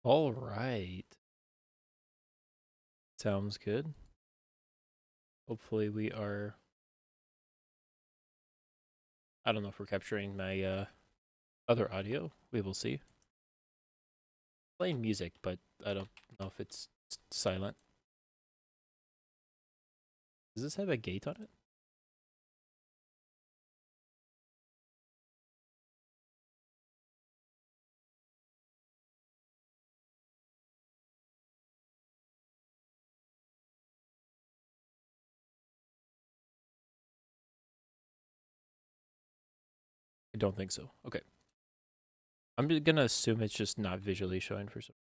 All right. Sounds good. Hopefully we are... I don't know if we're capturing my other audio. We will see. Playing music, but I don't know if it's silent. Does this have a gate on it? I don't think so. Okay. I'm gonna assume it's just not visually showing for some.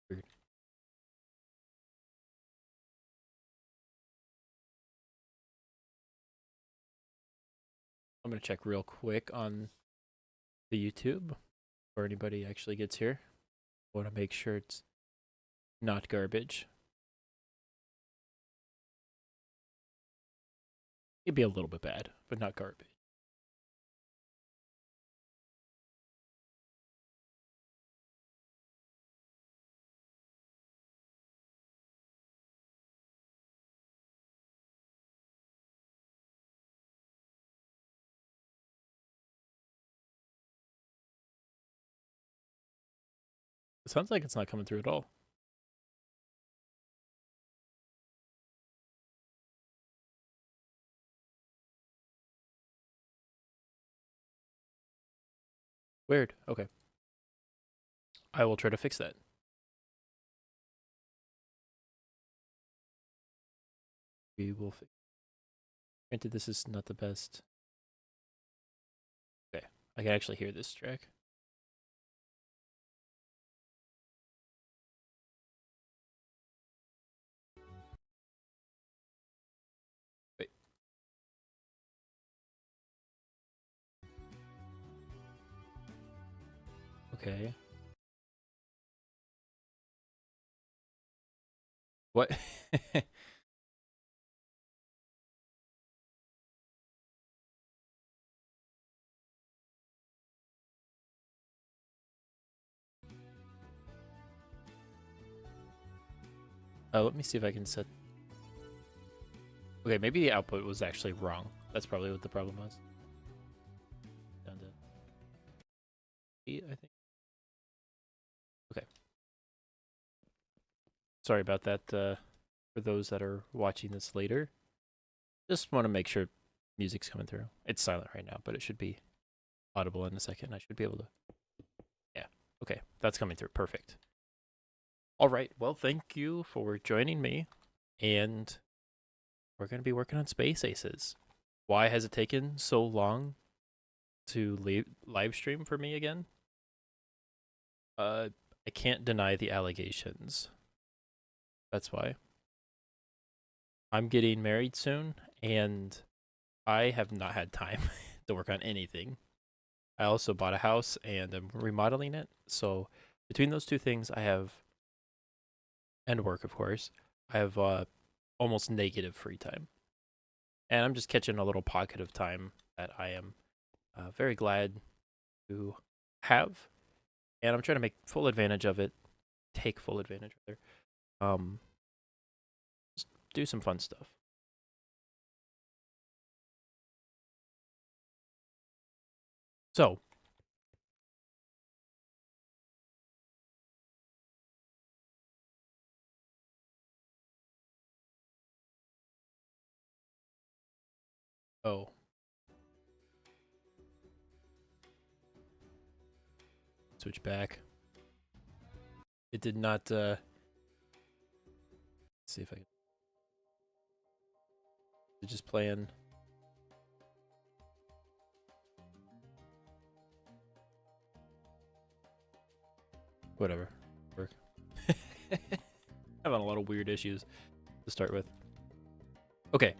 Weird. I'm gonna check real quick on the YouTube before anybody actually gets here. I want to make sure it's not garbage. It'd be a little bit bad, but not garbage. It sounds like it's not coming through at all. Weird. Okay. I will try to fix that. We will fix. Granted, this is not the best. Okay. I can actually hear this track. Wait. Okay. What? Let me see if I can set. Okay, maybe the output was actually wrong. That's probably what the problem was. Down to 8, I think. Okay. Sorry about that. For those that are watching this later, just want to make sure music's coming through. It's silent right now, but it should be audible in a second. I should be able to. Yeah. Okay, that's coming through. Perfect. All right. Well, thank you for joining me, and we're going to be working on Space Aces. Why has it taken so long to live stream for me again? I can't deny the allegations. That's why. I'm getting married soon, and I have not had time to work on anything. I also bought a house and I'm remodeling it. So between those two things, I have, and work, of course, I have almost negative free time. And I'm just catching a little pocket of time that I am very glad to have. And I'm trying to make full advantage of it, take full advantage rather. Just do some fun stuff. So, oh, switch back. It did not, let's see if I can, just playing. Whatever. Work. Having a lot of weird issues to start with. Okay.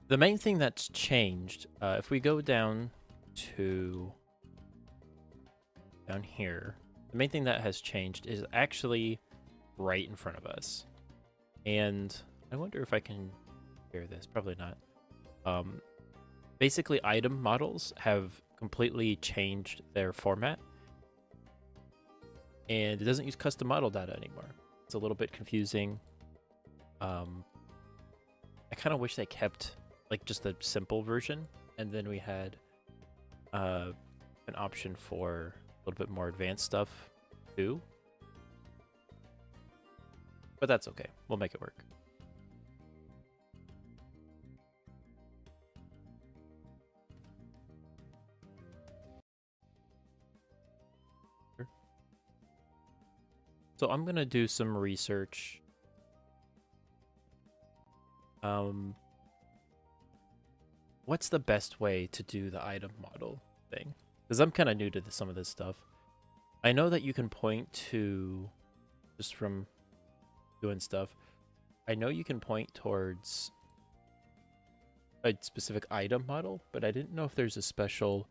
The main thing that's changed, if we go down to down here, the main thing that has changed is actually right in front of us. And I wonder if I can hear this. Probably not. Basically, item models have completely changed their format, and it doesn't use custom model data anymore. It's a little bit confusing. I kind of wish they kept like just a simple version, and then we had an option for a little bit more advanced stuff too. But that's okay. We'll make it work. So I'm gonna do some research. What's the best way to do the item model thing? Because I'm kind of new to some of this stuff. I know that you can point to, just from doing stuff, I know you can point towards a specific item model, but I didn't know if there's a special,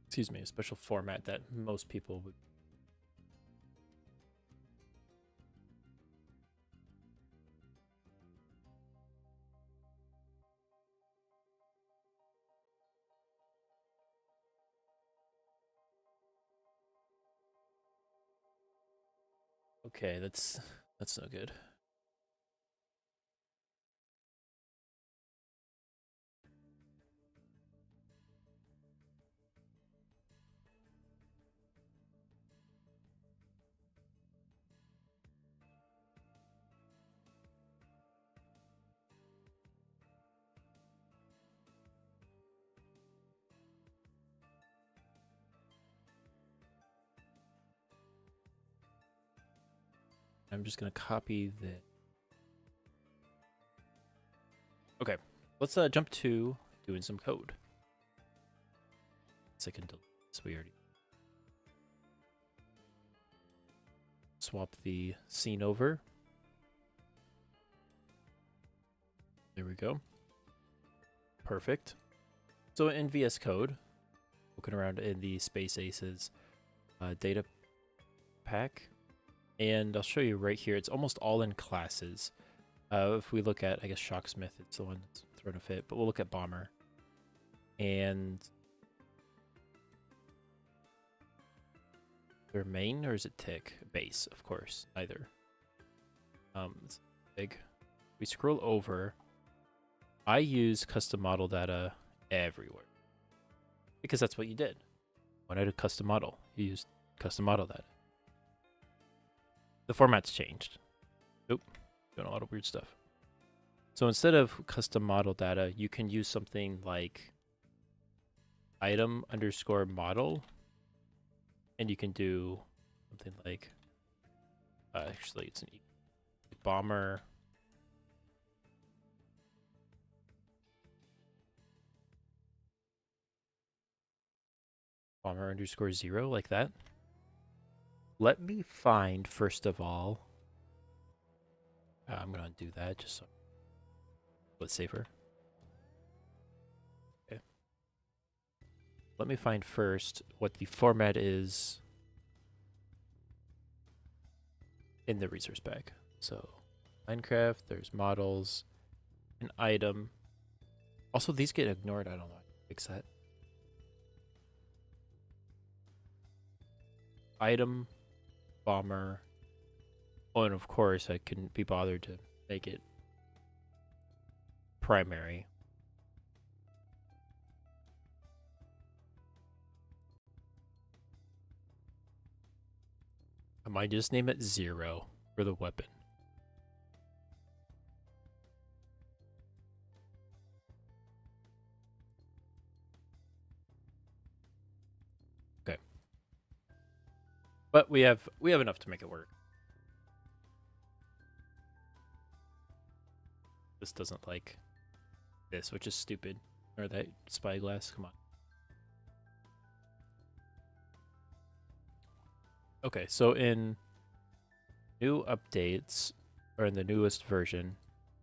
excuse me, a special format that most people would. Okay, that's no good. I'm just gonna copy the. Okay, let's jump to doing some code. Second delete. So we already swap the scene over. There we go. Perfect. So in VS Code, looking around in the Space Aces data pack, and I'll show you right here. It's almost all in classes. If we look at, I guess, Shocksmith, it's the one that's thrown a fit, but we'll look at Bomber. And their main, or is it tick? Base, of course, either. It's big. We scroll over. I use custom model data everywhere because that's what you did. When I did custom model, you used custom model data. The format's changed. Oop, doing a lot of weird stuff. So instead of custom model data, you can use something like item underscore model, and you can do something like, actually it's an bomber. Bomber underscore 0, like that. Let me find, first of all, I'm going to do that just so it's safer. Okay. Let me find first what the format is in the resource pack. So Minecraft, there's models, an item. Also, these get ignored. I don't know. Fix that. Item, bomber. Oh, and of course, I couldn't be bothered to make it primary. I might just name it 0 for the weapon. Okay. But we have enough to make it work. This doesn't like this, which is stupid. Or that spyglass, come on. Okay, so in new updates, or in the newest version,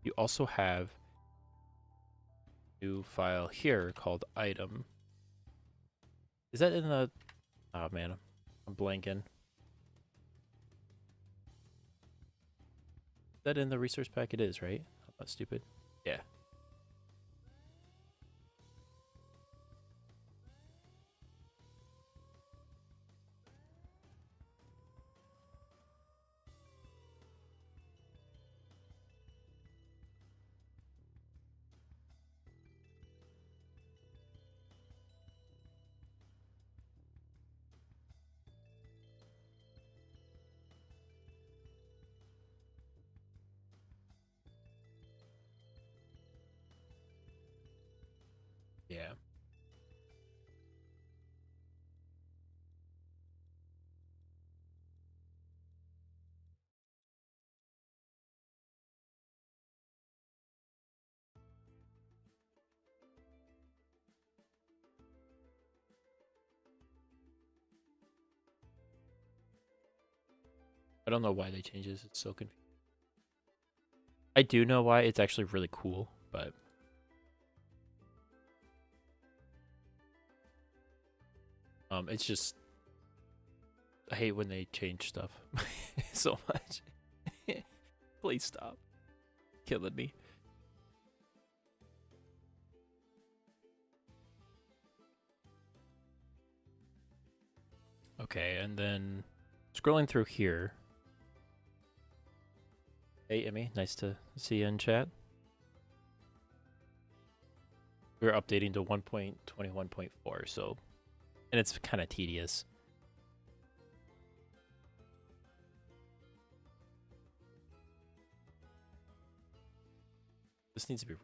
you also have a new file here called item. Is that in the... Oh man, I'm blanking. Is that in the resource pack? It is, right? I'm not stupid. Yeah. Yeah. I don't know why they changed this. It's so confusing. I do know why. It's actually really cool, but it's just I hate when they change stuff so much. Please stop killing me. Okay, and then scrolling through here. Hey, Emmy, nice to see you in chat. We're updating to 1.21.4, so, and it's kind of tedious. This needs to be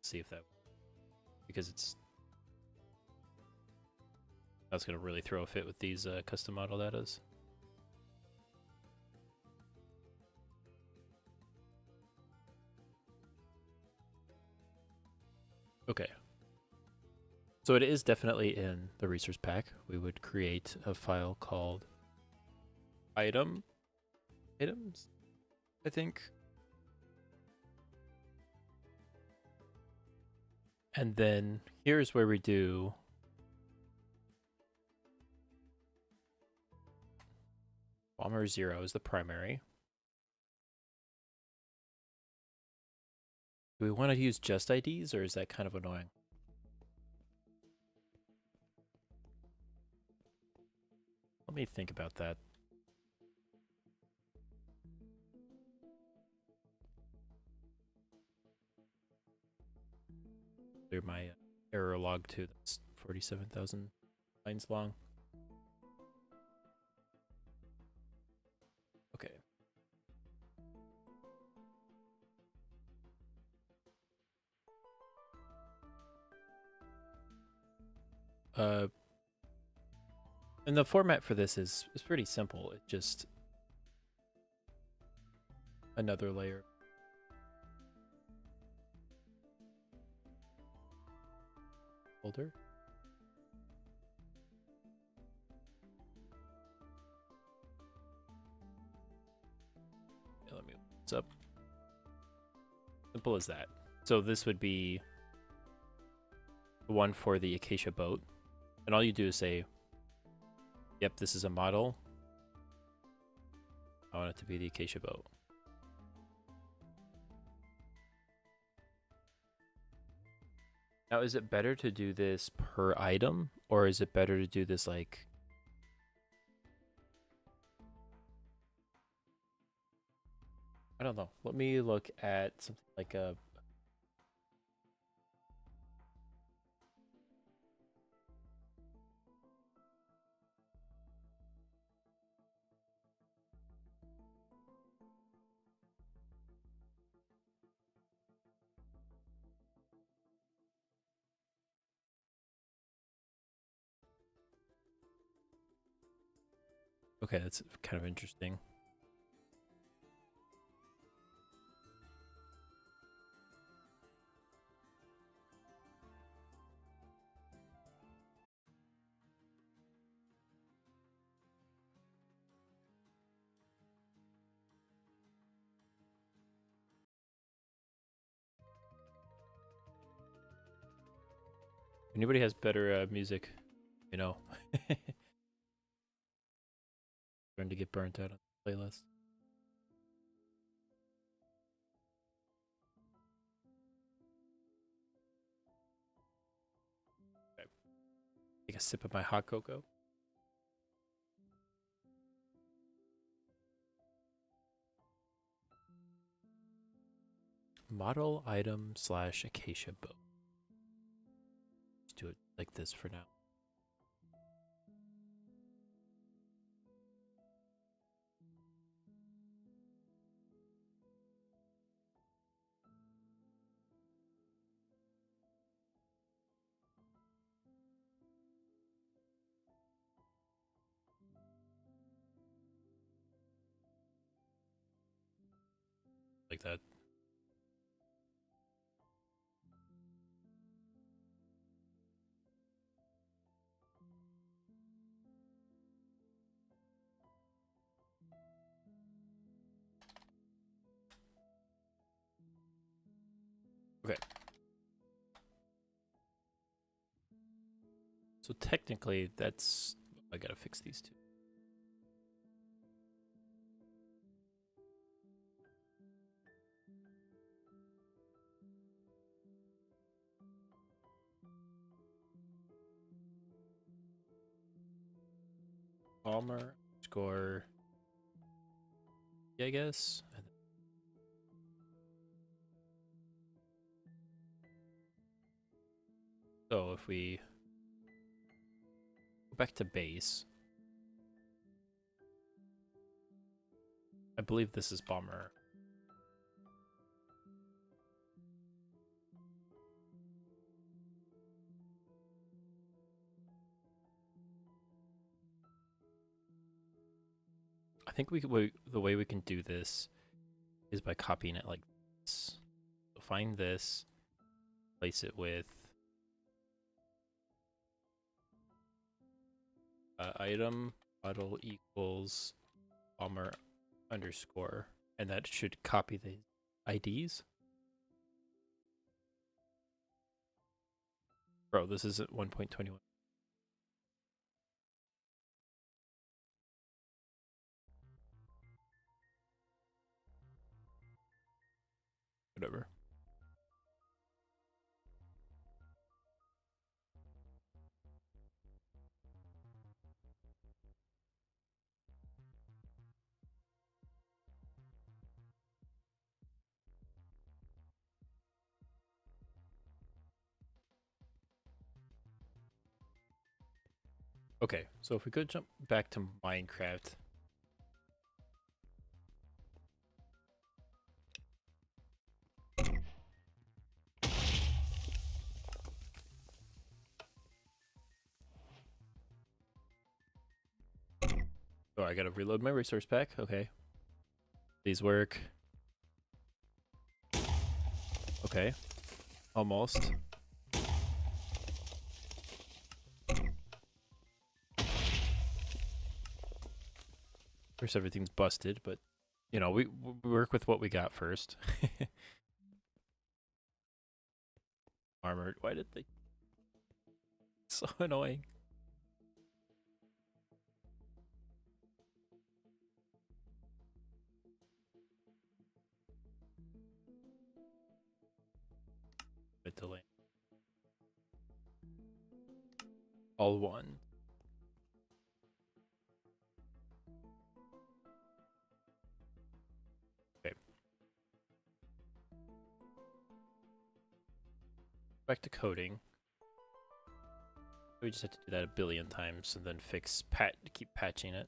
see if that, because that's gonna really throw a fit with these custom model datas. Okay. So it is definitely in the resource pack. We would create a file called items, I think. And then here's where we do Bomber 0 is the primary. Do we want to use just IDs, or is that kind of annoying? Let me think about that. Clear my error log too. That's 47,000 lines long. Okay. And the format for this is pretty simple. It's just another layer. Folder. Yeah, let me look this up. Simple as that. So this would be the one for the Acacia boat. And all you do is say, yep, this is a model. I want it to be the Acacia boat. Now, is it better to do this per item, or is it better to do this like... I don't know. Let me look at something like a... Okay, that's kind of interesting. If anybody has better music, you know. Starting to get burnt out on the playlist. Okay. Take a sip of my hot cocoa. Model item / Acacia boat. Let's do it like this for now. like that. Okay. So technically, that's... I gotta fix these two. Palmer score, I guess. So if we go back to base, I believe this is Bomber. I think the way we can do this is by copying it like this. So find this, place it with item model equals Bomber underscore, and that should copy the IDs. Bro, this is at 1.21. Whatever. Okay, so if we could jump back to Minecraft. Oh, I gotta reload my resource pack. Okay. These work. Okay. Almost. Of course, everything's busted, but you know, we work with what we got first. Armored. Why did they? So annoying. Bit delay. All one. Okay. Back to coding. We just have to do that a billion times and then keep patching it.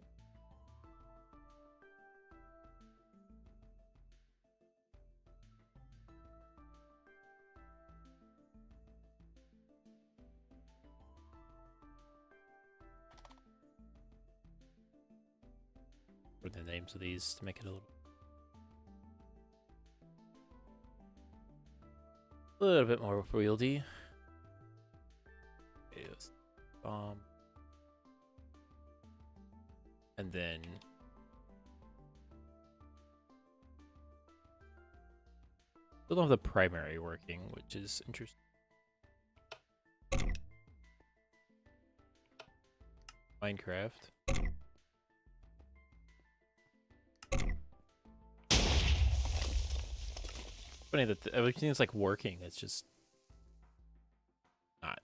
What are the names of these to make it a little bit more wieldy. Okay, and then still don't have the primary working, which is interesting. Minecraft. Funny that everything is like working. It's just not.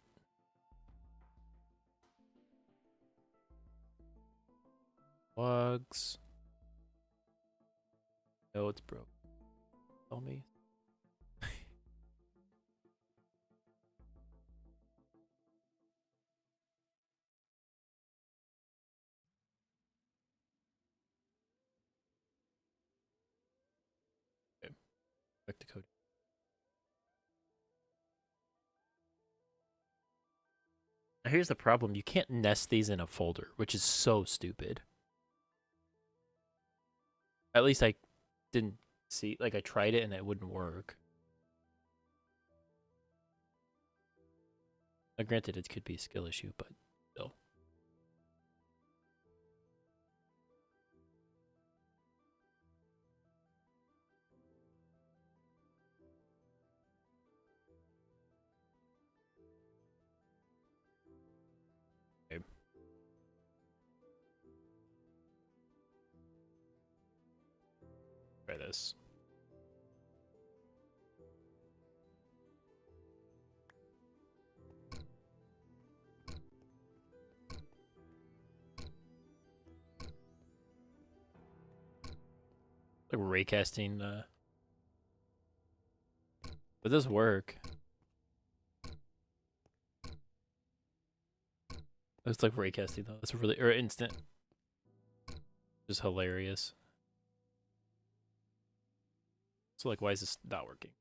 Bugs. No, it's broke. Tell me. Okay. Back to code. Here's the problem. You can't nest these in a folder, which is so stupid. At least I didn't see, like I tried it and it wouldn't work. Now, granted, it could be a skill issue, but still. Okay. Try this. Like raycasting, but this work. It's like raycasting though. That's really or instant. Just hilarious. So like, why is this not working?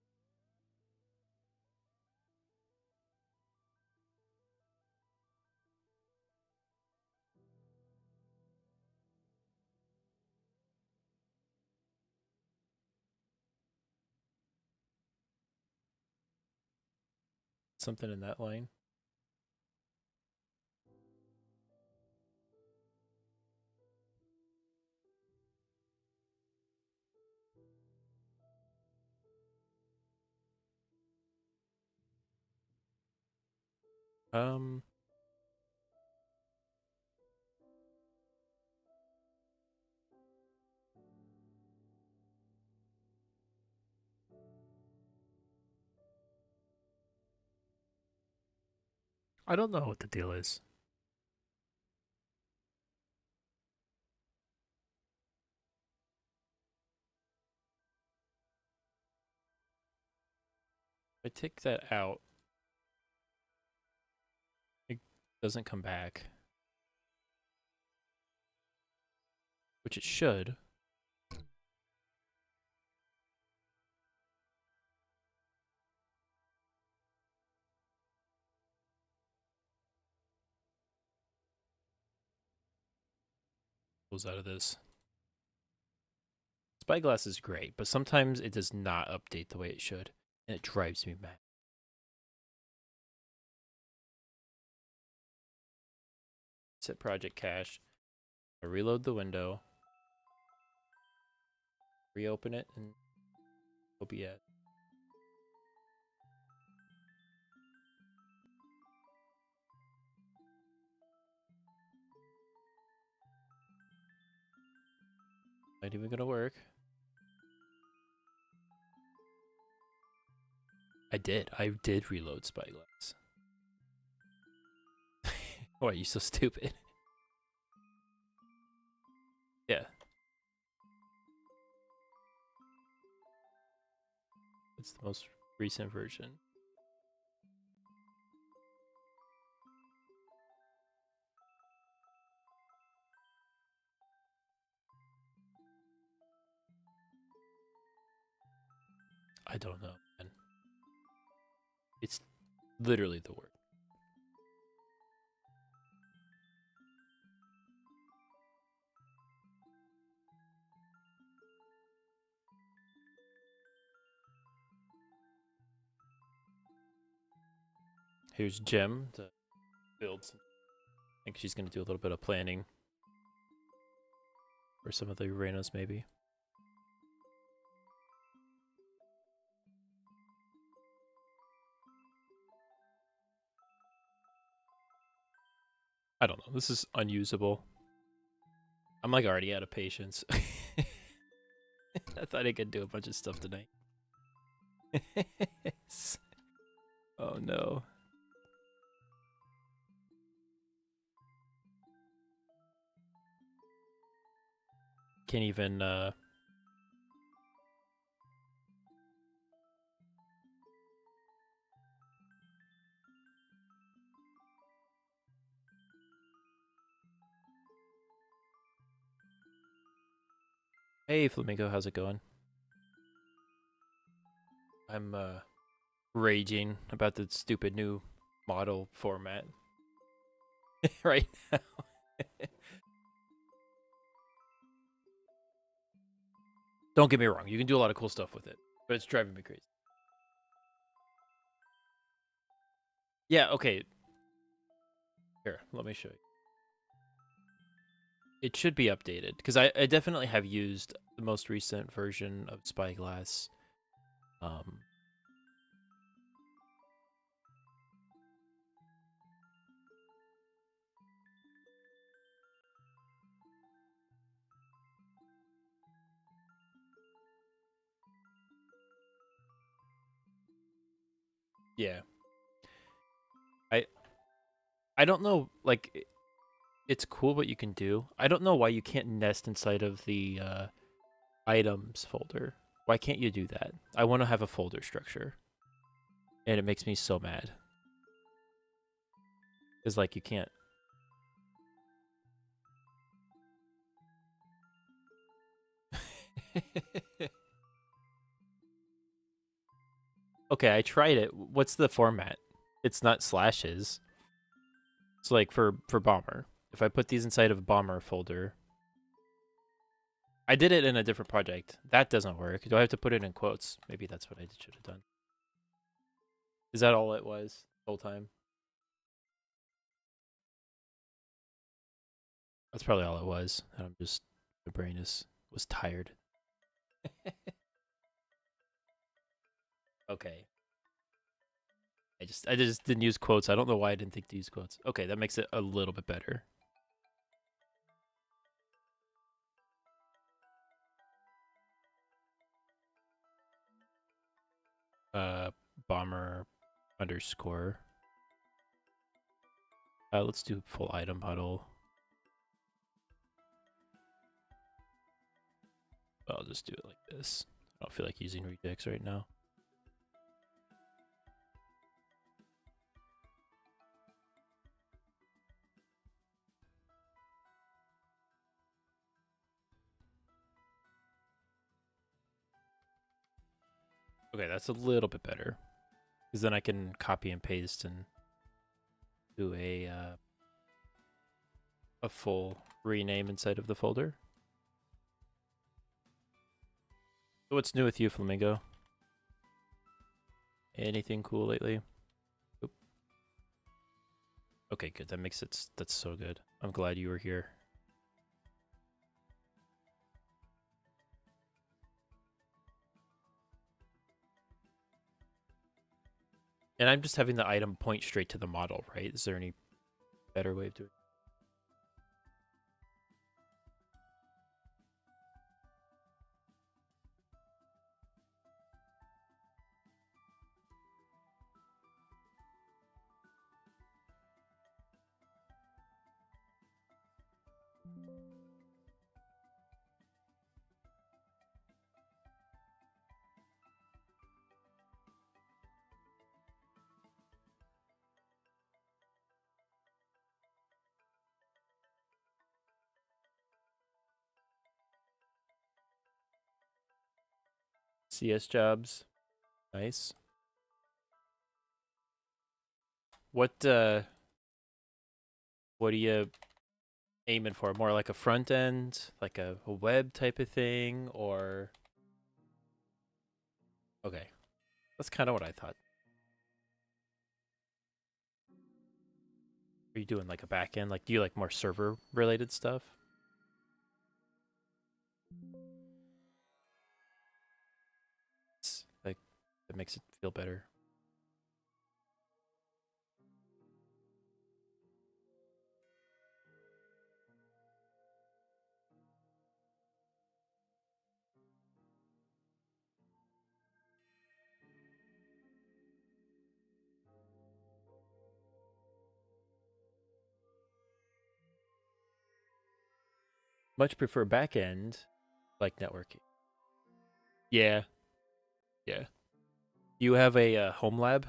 Something in that line. Um, I don't know what the deal is. If I take that out, it doesn't come back, which it should. Goes out of this. Spyglass is great, but sometimes it does not update the way it should, and it drives me mad. Set project cache. I reload the window, reopen it, and OBS. Not even gonna work. I did reload Spyglass. Why are you so stupid? Yeah. It's the most recent version. I don't know, man. It's literally the word. Here's Jem to build some. I think she's gonna do a little bit of planning for some of the arenas, maybe. I don't know. This is unusable. I'm like already out of patience. I thought I could do a bunch of stuff tonight. Oh no. Can't even Hey Flamingo, how's it going? I'm raging about the stupid new model format right now. Don't get me wrong, you can do a lot of cool stuff with it, but it's driving me crazy. Yeah, okay. Here, let me show you. It should be updated, because I definitely have used the most recent version of Spyglass. Yeah. I I don't know, like, it's cool what you can do. I don't know why you can't nest inside of the items folder. Why can't you do that? I want to have a folder structure. And it makes me so mad. Because, like, you can't. Okay, I tried it. What's the format? It's not slashes. So, like, for Bomber, if I put these inside of a Bomber folder, I did it in a different project. That doesn't work. Do I have to put it in quotes? Maybe that's what I should have done. Is that all it was the whole time? That's probably all it was. And I'm just, my brain was tired. Okay. I just didn't use quotes. I don't know why I didn't think to use quotes. Okay, that makes it a little bit better. Uh, Bomber underscore. Let's do full item huddle. I'll just do it like this. I don't feel like using rejects right now. Okay, that's a little bit better. Because then I can copy and paste and do a full rename inside of the folder. So what's new with you, Flamingo? Anything cool lately? Oop. Okay, good. That makes it. That's so good. I'm glad you were here. And I'm just having the item point straight to the model, right? Is there any better way of doing it? CS jobs. Nice. What are you aiming for? More like a front end, like a web type of thing, or okay. That's kind of what I thought. Are you doing like a back end? Like do you like more server related stuff? It's like that makes it feel better. Much prefer back end, like networking. Yeah, yeah. Do you have a home lab?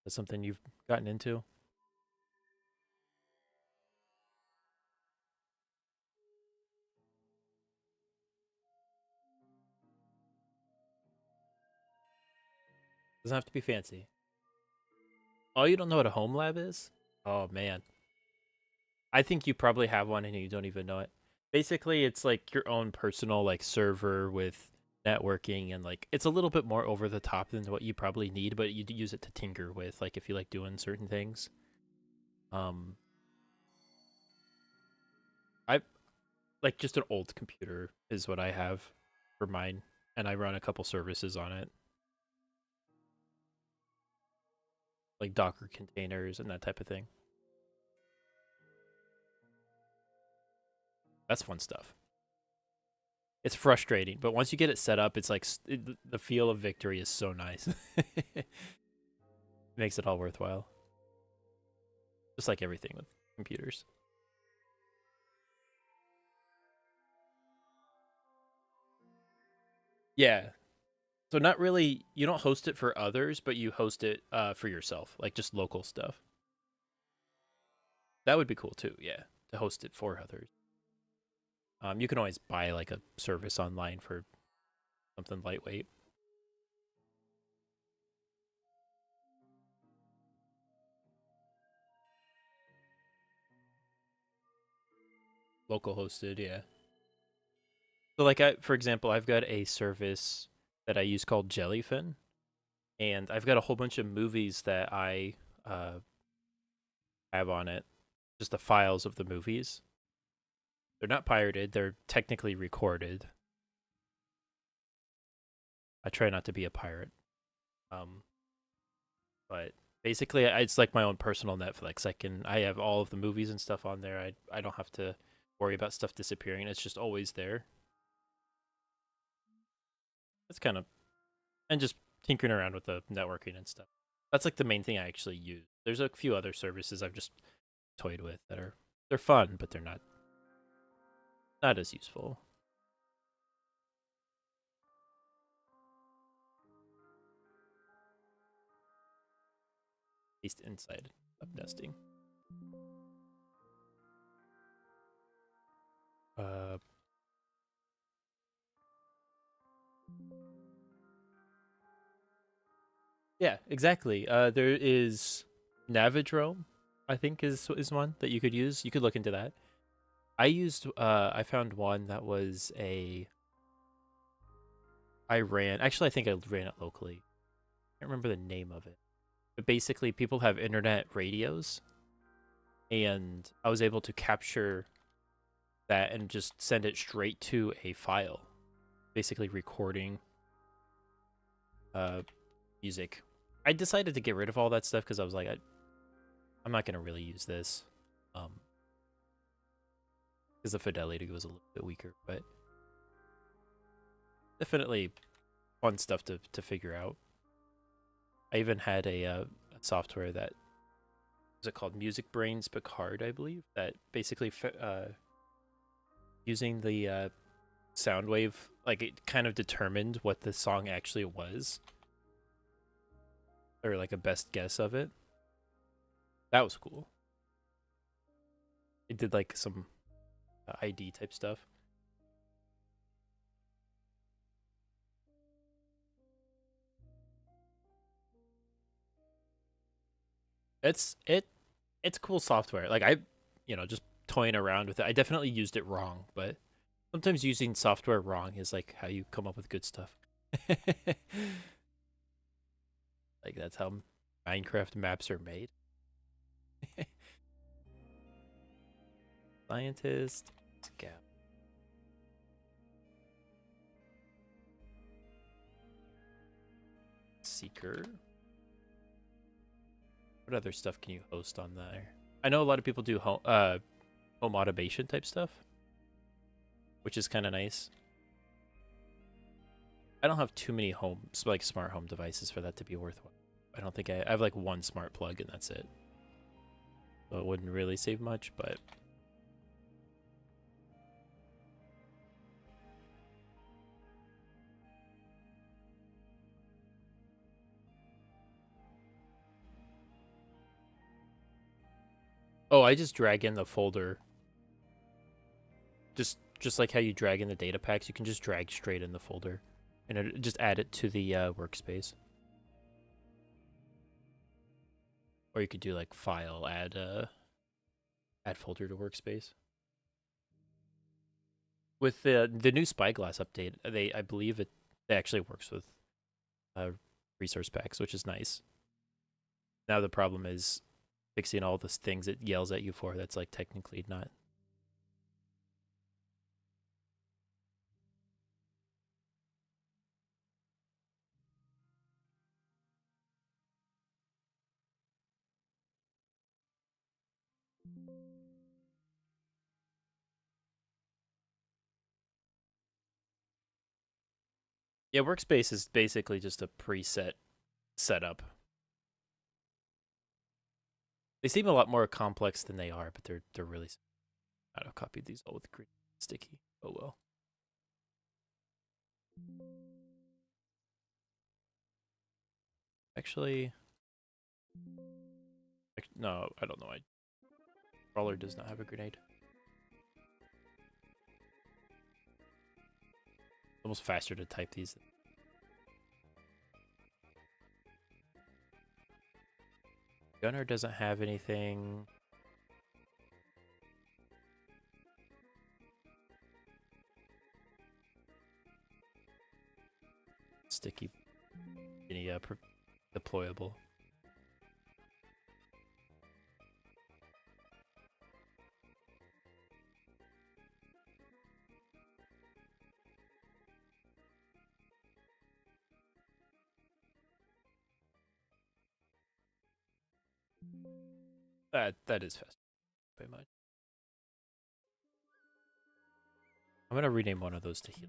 That's something you've gotten into? Doesn't have to be fancy. Oh, you don't know what a home lab is? Oh man. I think you probably have one and you don't even know it. Basically, it's like your own personal like server with networking and like it's a little bit more over the top than what you probably need, but you use it to tinker with like if you like doing certain things. Um I like just an old computer is what I have for mine and I run a couple services on it, like Docker containers and that type of thing. That's fun stuff. It's frustrating, but once you get it set up, it's like the feel of victory is so nice. It makes it all worthwhile. Just like everything with computers. Yeah. So not really you don't host it for others, but you host it for yourself, like just local stuff. That would be cool too, yeah. To host it for others. You can always buy like a service online for something lightweight. Local hosted, yeah. So like for example, I've got a service that I use called Jellyfin, and I've got a whole bunch of movies that I uh, have on it, just the files of the movies. They're not pirated, they're technically recorded. I try not to be a pirate. Um, but basically it's like my own personal Netflix. I have all of the movies and stuff on there. I don't have to worry about stuff disappearing. It's just always there. It's kind of and just tinkering around with the networking and stuff. That's like the main thing I actually use. There's a few other services I've just toyed with that are they're fun, but they're not as useful. At least inside of nesting. Uh, yeah, exactly. There is Navidrome, I think is one that you could use. You could look into that. I found one that was a I ran actually I think I ran it locally. I can't remember the name of it. But basically people have internet radios and I was able to capture that and just send it straight to a file. Basically recording uh music. I decided to get rid of all that stuff because I was like I'm not gonna really use this. Um because the fidelity was a little bit weaker, but definitely fun stuff to figure out. I even had a software that was it called Music Brains Picard, I believe, that basically using the sound wave, like it kind of determined what the song actually was, or like a best guess of it. That was cool. It did like some ID type stuff. It's it's cool software. Like just toying around with it. I definitely used it wrong, but sometimes using software wrong is like how you come up with good stuff. Like that's how Minecraft maps are made. Scientist, scout, seeker. What other stuff can you host on there? I know a lot of people do home automation type stuff, which is kind of nice. I don't have too many like smart home devices for that to be worthwhile. I don't think I have like one smart plug and that's it. So it wouldn't really save much, but oh, I just drag in the folder. Just like how you drag in the data packs, you can just drag straight in the folder and just add it to the workspace. Or you could do like file, add Add folder to workspace. With the new Spyglass update, I believe it actually works with resource packs, which is nice. Now the problem is fixing all the things it yells at you for. That's like technically not. Yeah, workspace is basically just a preset setup. They seem a lot more complex than they are, but they're really. I don't copy these all with green sticky. Oh well. Actually, no, I don't know. Crawler does not have a grenade. Almost faster to type these. Gunner doesn't have anything. Sticky, any deployable. That is fast. Very much. I'm gonna rename one of those to heal.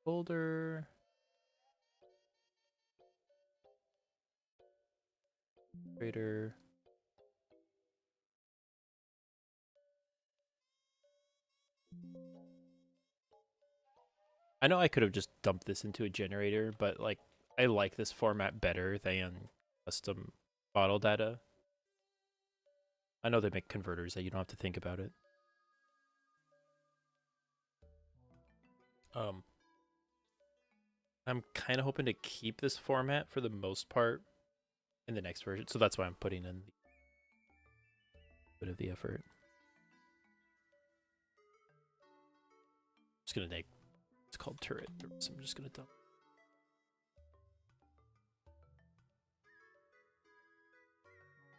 Folder. Trader. I know I could have just dumped this into a generator, but like I like this format better than custom model data. I know they make converters that you don't have to think about it. I'm kind of hoping to keep this format for the most part in the next version, so that's why I'm putting in a bit of the effort. I'm just gonna make it's called turret. So I'm just gonna dump.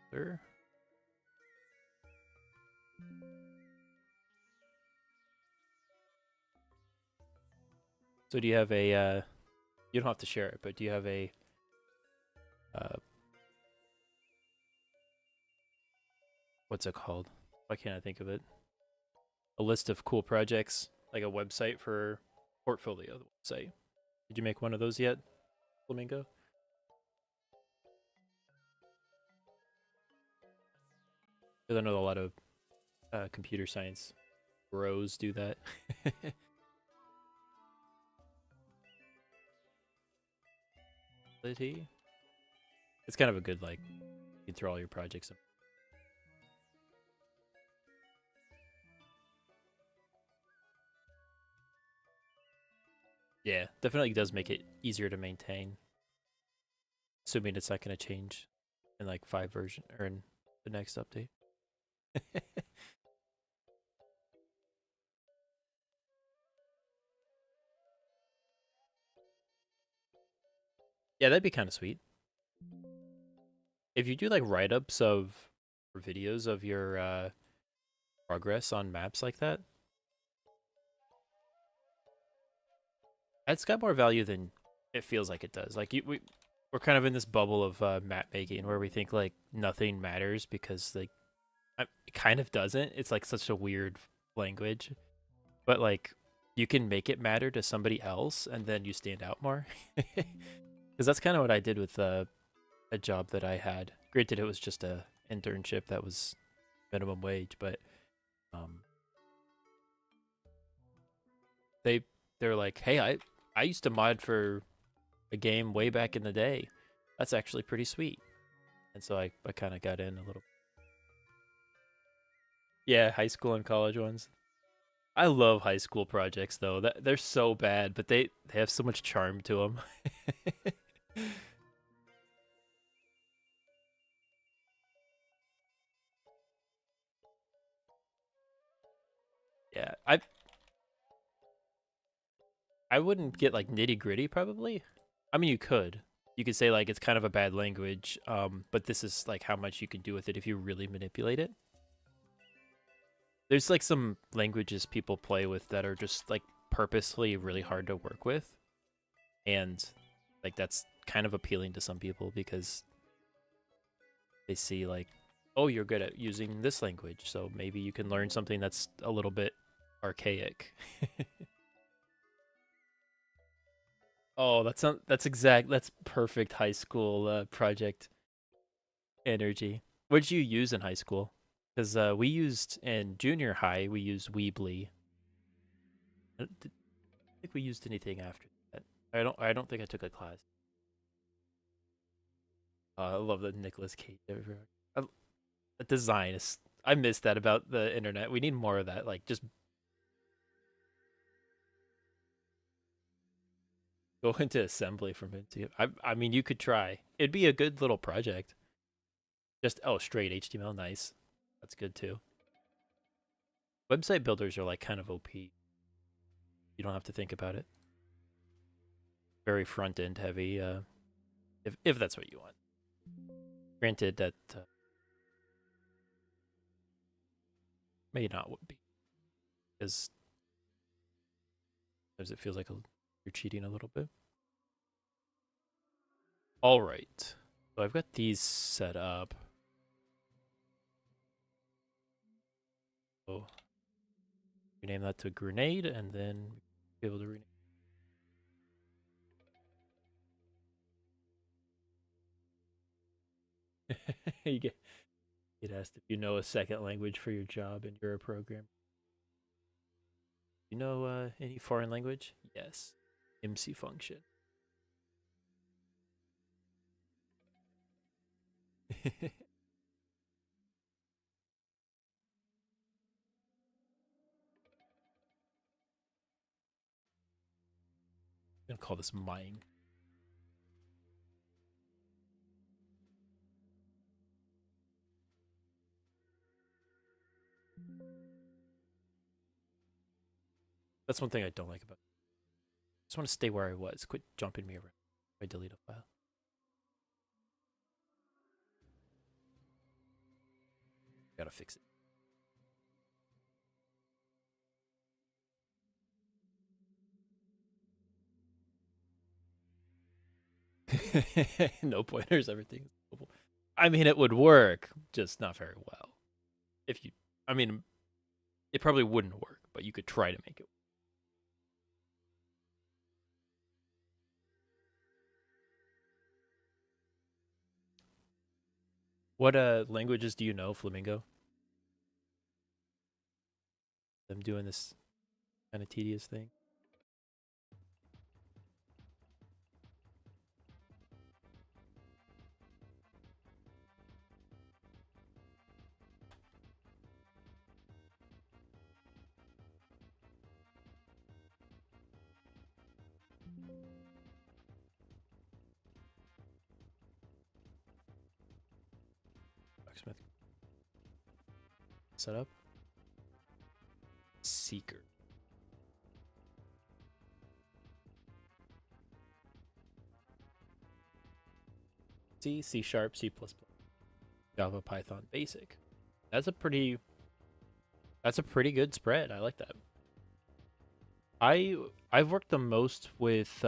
There. So do you have a? You don't have to share it, but do you have a? What's it called? Why can't I think of it? A list of cool projects, like a website for portfolio website. Did you make one of those yet, Flamingo? Because I know a lot of computer science bros do that. It's kind of a good, like, you can throw all your projects in. Yeah, definitely does make it easier to maintain. Assuming it's not going to change in like 5 version or in the next update. Yeah, that'd be kind of sweet. If you do like write-ups of or videos of your progress on maps like that, it's got more value than it feels like it does. Like we're kind of in this bubble of map making where we think like nothing matters because like it kind of doesn't. It's like such a weird language, but like you can make it matter to somebody else, and then you stand out more. Because that's kind of what I did with a job that I had. Granted, it was just a internship that was minimum wage, but um, they they're like, hey, I used to mod for a game way back in the day. That's actually pretty sweet. And so I kind of got in a little. Yeah, high school and college ones. I love high school projects though. That they're so bad, but they have so much charm to them. Yeah, I wouldn't get like nitty gritty probably. I mean, you could. You could say like it's kind of a bad language, but this is like how much you can do with it if you really manipulate it. There's like some languages people play with that are just like purposely really hard to work with, and like that's kind of appealing to some people because they see like, oh, you're good at using this language, so maybe you can learn something that's a little bit archaic. Oh, that's perfect high school project energy. What did you use in high school? Because we used in junior high, we used Weebly. I don't think we used anything after that. I don't think I took a class. I love the Nicolas Cage. I, the design is. I miss that about the internet. We need more of that. Like just go into assembly from it. I mean, you could try. It'd be a good little project. Just straight HTML, nice. That's good too. Website builders are like kind of OP. You don't have to think about it. Very front end heavy. If that's what you want. Granted, that may not be, because sometimes it feels like you're cheating a little bit. All right, so I've got these set up. So rename that to grenade, and then be able to rename. you get asked if you know a second language for your job and you're a programmer. You know any foreign language? Yes. MC function. I'm gonna call this mine. That's one thing I don't like about it. I just want to stay where I was. Quit jumping me around. I delete a file. Gotta fix it. No pointers, everything's mobile. I mean, it would work, just not very well. If you, I mean, it probably wouldn't work, but you could try to make it. What languages do you know, Flamingo? I'm doing this kind of tedious thing. Locksmith setup. Seeker. C Sharp, C++, Java, Python, Basic. That's a pretty. That's a pretty good spread. I like that. I I've worked the most with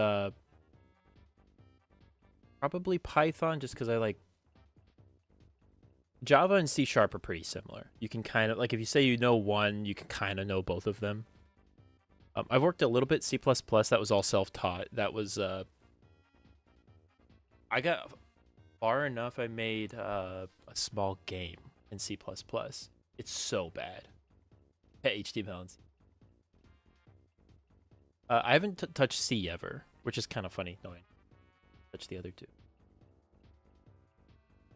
probably Python, just because I like Java and C Sharp are pretty similar. You can kind of like if you say you know one, you can kind of know both of them. I've worked a little bit C++. That was all self-taught. That was I got far enough. I made a small game in C++. It's so bad. HTML and C. I haven't touched C ever, which is kind of funny knowing touch the other two.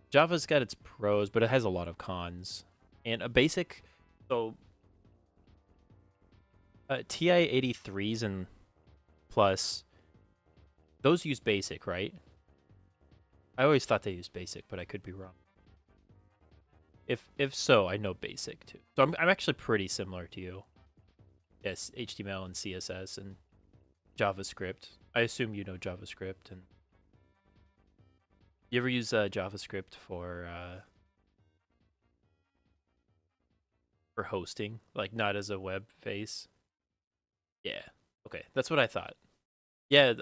Java's got its pros, but it has a lot of cons. And a basic, so TI-83s and plus, those use basic, right? I always thought they used basic, but I could be wrong. If so, I know basic too. So I'm actually pretty similar to you. Yes, HTML and CSS and JavaScript. I assume you know JavaScript. And you ever use JavaScript for hosting, like not as a web face? Yeah. Okay, that's what I thought. Yeah,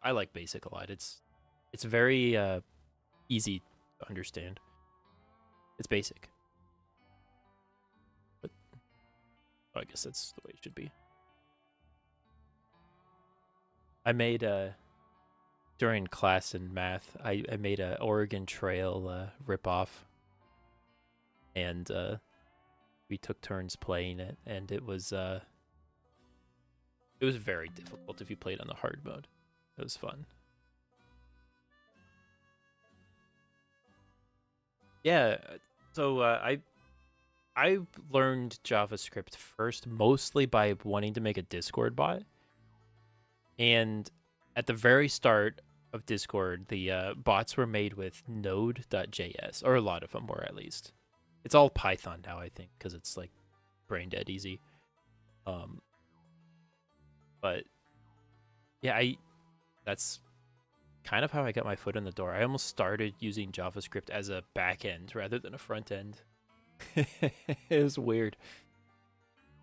I like basic a lot. It's very easy to understand. It's basic. But oh, I guess that's the way it should be. I made during class in math, I made a Oregon Trail ripoff, and we took turns playing it, and it was very difficult if you played on the hard mode. It was fun. Yeah, so I learned JavaScript first mostly by wanting to make a Discord bot. And at the very start of Discord, the bots were made with Node.js, or a lot of them were at least. It's all Python now, I think, because it's like brain dead easy. Um, but yeah, that's kind of how I got my foot in the door. I almost started using JavaScript as a back end rather than a front end. It was weird.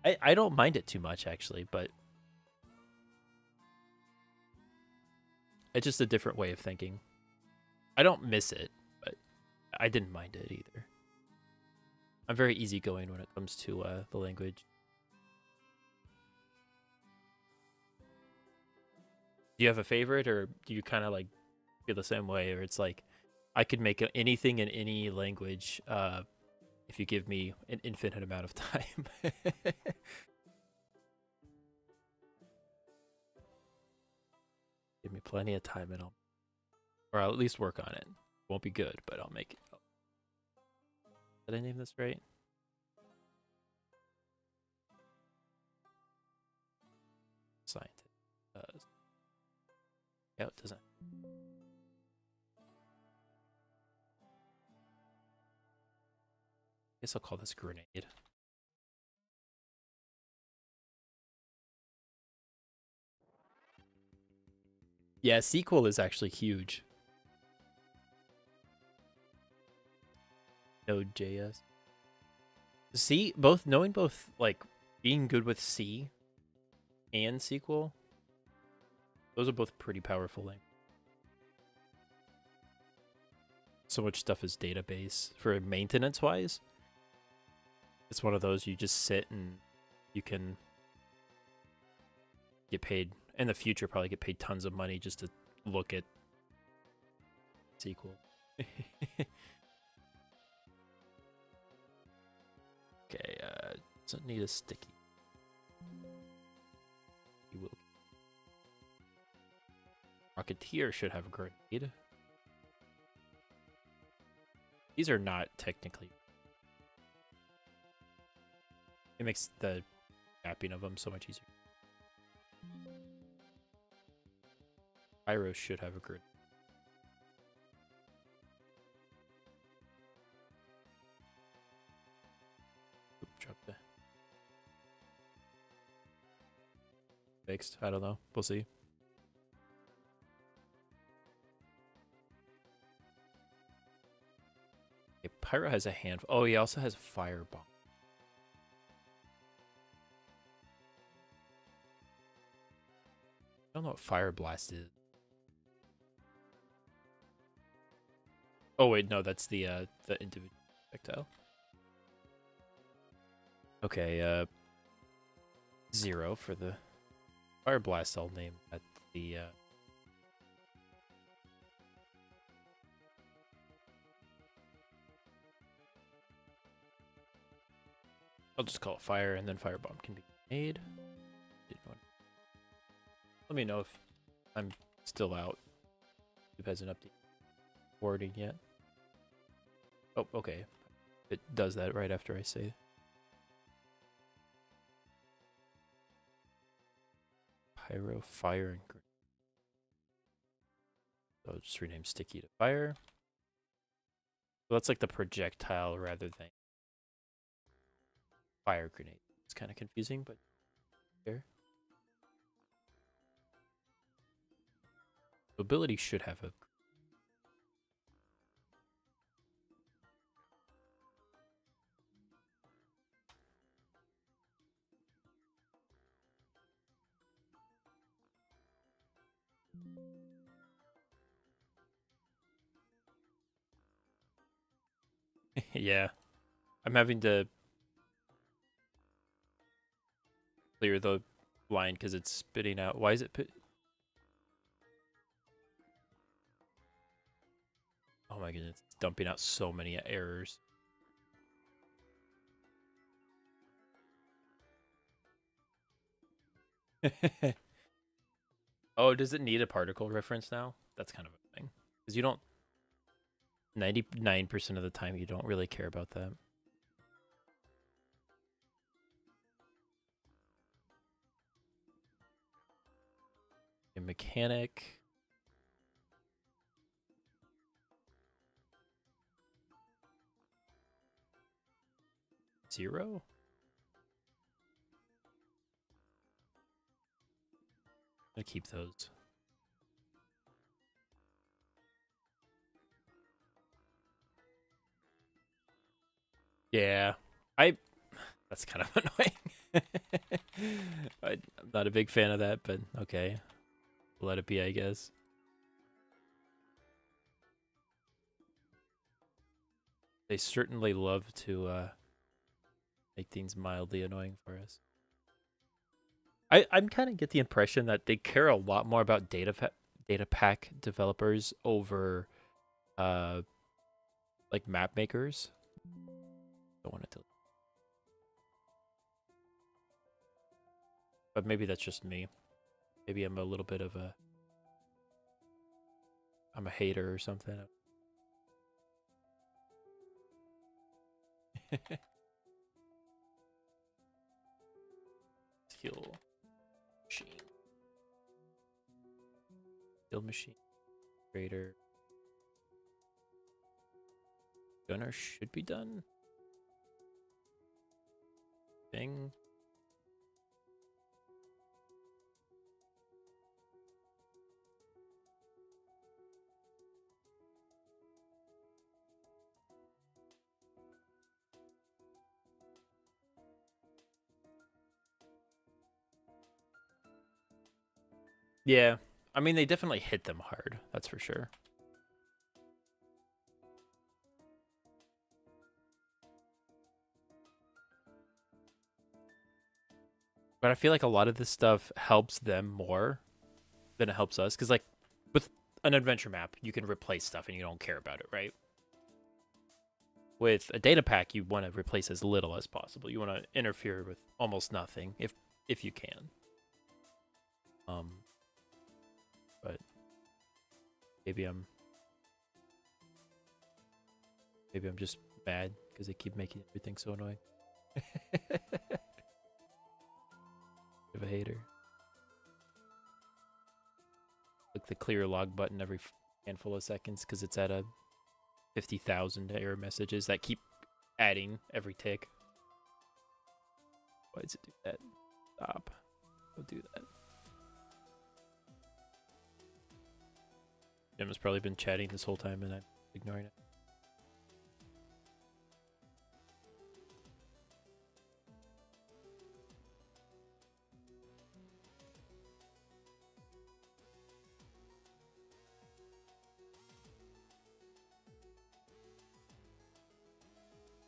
I don't mind it too much actually, but it's just a different way of thinking. I don't miss it, but I didn't mind it either. I'm very easygoing when it comes to the language. Do you have a favorite, or do you kind of like feel the same way, or it's like I could make anything in any language if you give me an infinite amount of time? Give me plenty of time, and I'll at least work on it. Won't be good, but I'll make it. Did I name this right? Scientist. Yeah, it doesn't. Guess I'll call this grenade. Yeah, SQL is actually huge. Node.js. C, knowing both, like being good with C and SQL, those are both pretty powerful languages. So much stuff is database for maintenance wise. It's one of those you just sit and you can get paid in the future, probably get paid tons of money just to look at SQL. Okay, doesn't need a sticky. You will. Rocketeer should have a grenade. These are not technically. It makes the mapping of them so much easier. Pyro should have a grenade. Oop, dropped the. Fixed. I don't know. We'll see. Okay, Pyro has a handful. Oh, he also has a firebomb. I don't know what Fire Blast is. Oh wait, no, that's the individual projectile. Okay, 0 for the Fire Blast. I'll name that the I'll just call it fire, and then firebomb can be made. Let me know if I'm still out. It hasn't updated wording yet. Oh, okay. It does that right after I say. pyro, fire, and grenade. So I'll just rename sticky to fire. So that's like the projectile rather than fire grenade. It's kind of confusing, but here. Ability should have a yeah. I'm having to clear the line because it's spitting out. Why is it oh my goodness, it's dumping out so many errors. Oh, does it need a particle reference now? That's kind of a thing. Because you don't 99% of the time you don't really care about that. A mechanic. Zero? I'm gonna keep those. Yeah. That's kind of annoying. I'm not a big fan of that, but okay. Let it be, I guess. They certainly love to make things mildly annoying for us. I'm kind of get the impression that they care a lot more about data pack developers over like map makers. Don't want it to, but maybe that's just me. Maybe I'm a little bit of I'm a hater or something. Skill machine. Skill machine. Trader. Gunner should be done. Thing. Yeah. I mean, they definitely hit them hard. That's for sure. But I feel like a lot of this stuff helps them more than it helps us. Because, like, with an adventure map, you can replace stuff and you don't care about it, right? With a data pack, you want to replace as little as possible. You want to interfere with almost nothing if you can. But maybe I'm just mad because they keep making everything so annoying. Bit of a hater. Click the clear log button every handful of seconds because it's at a 50,000 error messages that keep adding every tick. Why does it do that? Stop. Don't do that. Jim has probably been chatting this whole time and I'm ignoring it.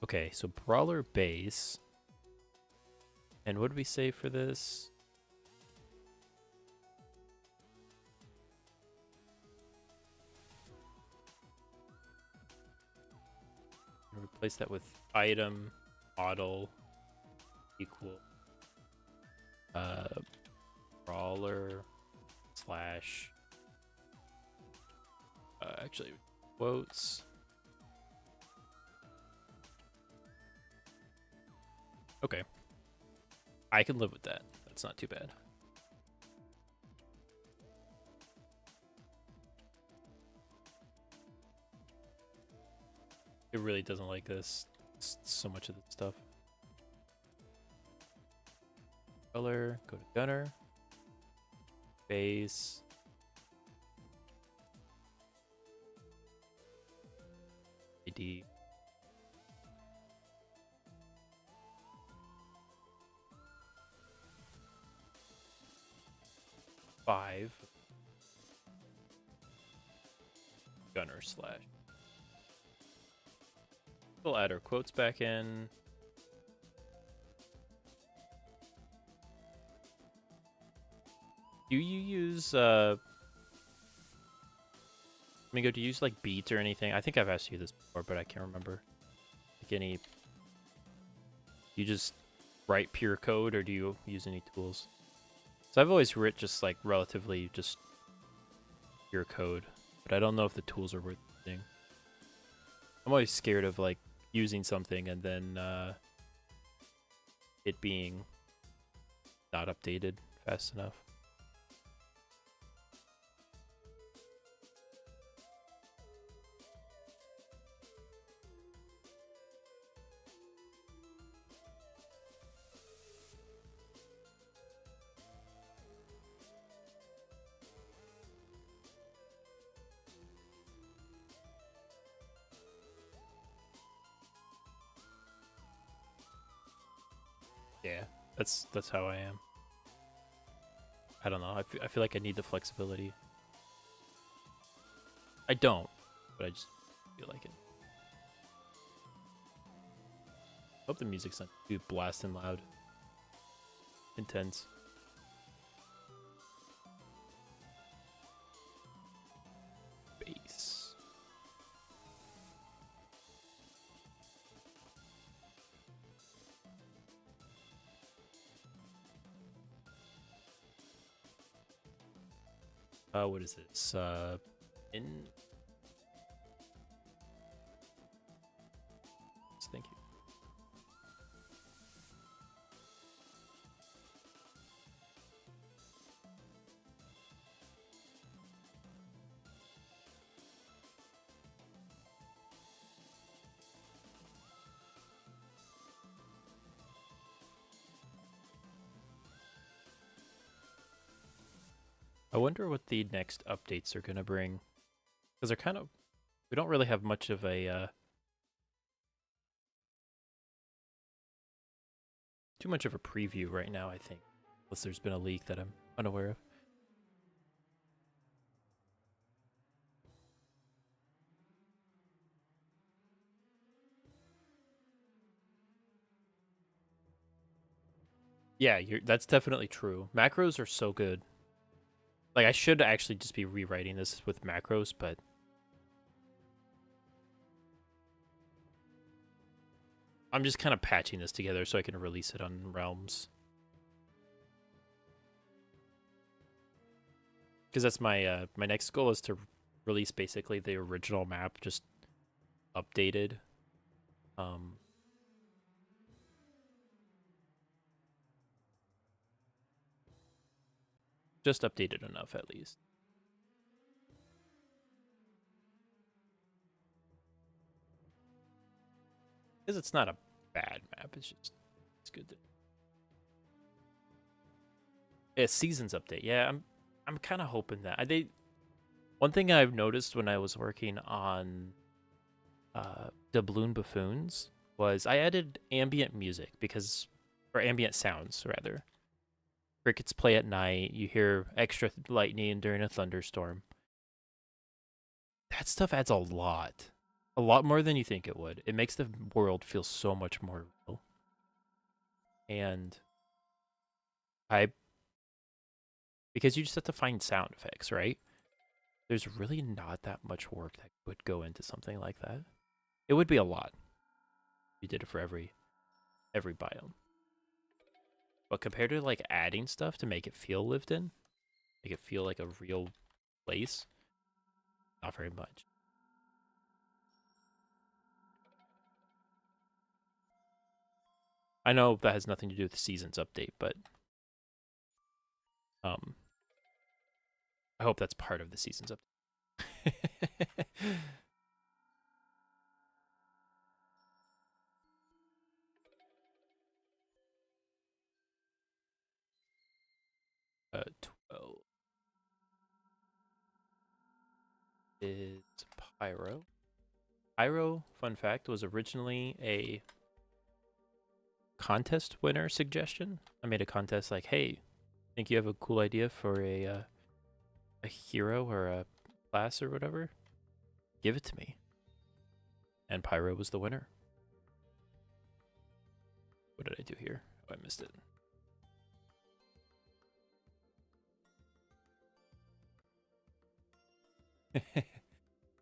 Okay, so Brawler base. And what did we say for this? Replace that with item model equal brawler slash actually quotes. Okay. I can live with that. That's not too bad. It really doesn't like this. So much of this stuff. Color, go to gunner. Base. ID. Five. Gunner slash. We'll add our quotes back in. Do you use Mingo, do you use like beats or anything? I think I've asked you this before, but I can't remember. Like any, you just write pure code or do you use any tools? So I've always writ just like relatively just pure code, but I don't know if the tools are worth using. I'm always scared of like using something and then it being not updated fast enough. Yeah, that's how I am. I don't know. I feel like I need the flexibility. I don't, but I just feel like it. Hope the music's not too blasting loud. Intense. Bass. What is this? In. Thank you. I wonder what the next updates are going to bring. Because they're kind of... We don't really have much of a... too much of a preview right now, I think. Unless there's been a leak that I'm unaware of. Yeah, that's definitely true. Macros are so good. Like, I should actually just be rewriting this with macros, but... I'm just kind of patching this together so I can release it on Realms. Because that's my my next goal is to release basically the original map, just updated. Um, just updated enough at least. Because it's not a bad map, it's just it's good to... Yeah, seasons update. Yeah, I'm kind of hoping that one thing I've noticed when I was working on Doubloon Buffoons was I added ambient music because, or ambient sounds rather. Crickets play at night. You hear extra lightning during a thunderstorm. That stuff adds a lot more than you think it would. It makes the world feel so much more real. And I, because you just have to find sound effects, right? There's really not that much work that would go into something like that. It would be a lot. You did it for every biome. But compared to like adding stuff to make it feel lived in, make it feel like a real place, not very much. I know that has nothing to do with the seasons update, but um, I hope that's part of the seasons update. 12 is Pyro. Pyro, fun fact, was originally a contest winner suggestion. I made a contest like, hey, think you have a cool idea for a hero or a class or whatever? Give it to me. And Pyro was the winner. What did I do here? Oh, I missed it.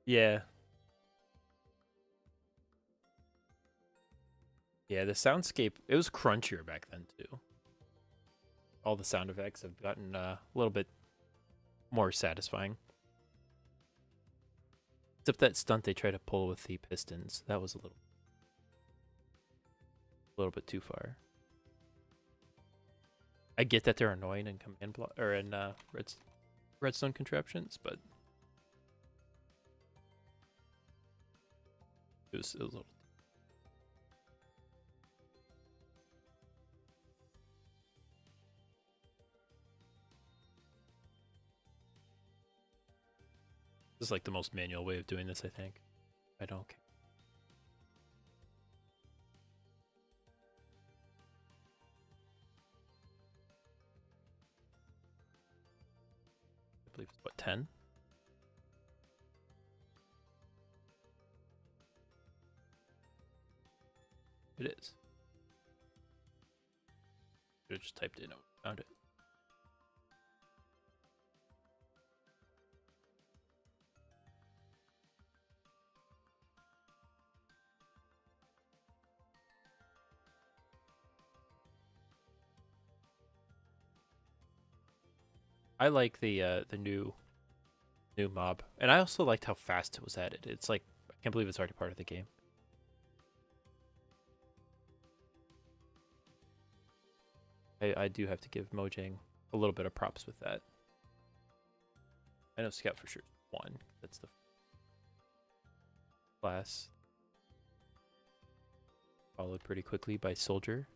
Yeah. Yeah, the soundscape, it was crunchier back then too. All the sound effects have gotten a little bit more satisfying. Except that stunt they try to pull with the pistons, that was a little bit too far. I get that they're annoying in command block or in redstone contraptions, but it was a little. This is like the most manual way of doing this, I think. I don't care. I believe it's what, 10? It is. Should have just typed it in. Found it. I like the new mob, and I also liked how fast it was added. It's like I can't believe it's already part of the game. I do have to give Mojang a little bit of props with that. I know Scout for sure one. That's the class. Followed pretty quickly by Soldier.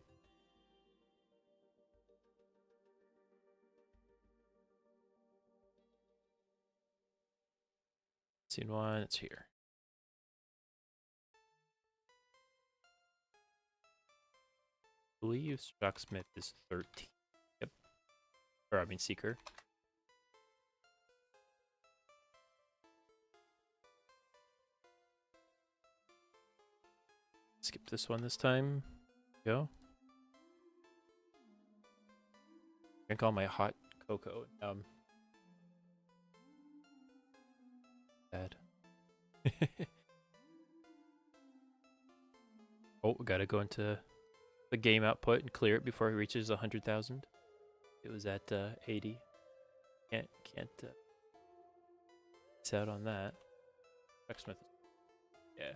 Scene 1, it's here. I believe Shocksmith is 13. Yep. Or I mean Seeker. Skip this one this time. Go. Drink all my hot cocoa. Bad. Oh, we gotta go into the game output and clear it before it reaches 100,000. It was at 80. Can't miss out on that. Shocksmith. Yeah.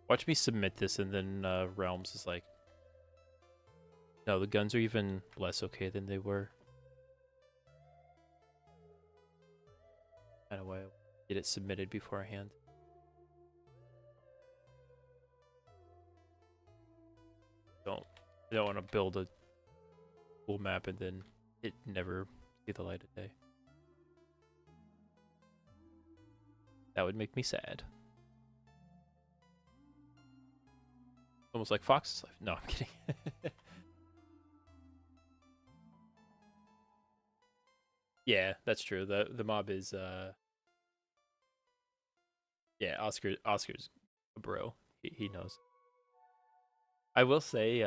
Watch me submit this, and then Realms is like, no, the guns are even less okay than they were. Kind of why I get it submitted beforehand. I don't want to build a cool map and then it never see the light of day. That would make me sad. Almost like Fox's Life. No, I'm kidding. Yeah, that's true. The mob is yeah, Oscar's a bro. He knows. I will say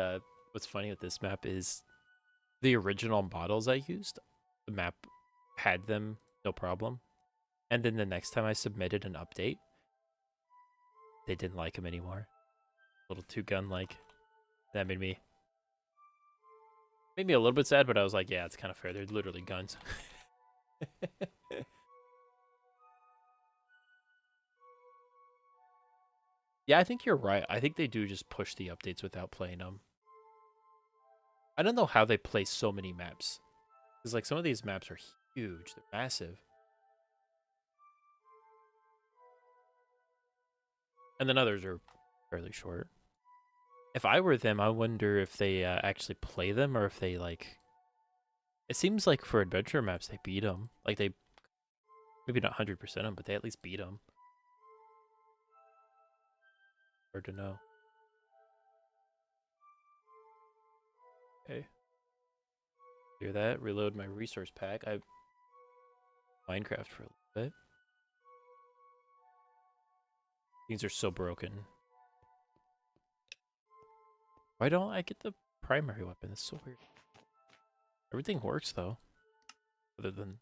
what's funny with this map is the original models I used, the map had them no problem. And then the next time I submitted an update, they didn't like him anymore. A little too gun-like. That made me a little bit sad, but I was like, yeah, it's kind of fair. They're literally guns. Yeah, I think you're right. I think they do just push the updates without playing them. I don't know how they play so many maps. Because, like, some of these maps are huge. They're massive. And then others are fairly short. If I were them, I wonder if they actually play them or if they like. It seems like for adventure maps they beat them. Like they maybe not 100% them, but they at least beat them. Hard to know. Okay. Hear that? Reload my resource pack. I Minecraft for a little bit. Things are so broken. Why don't I get the primary weapon? It's so weird. Everything works though, other than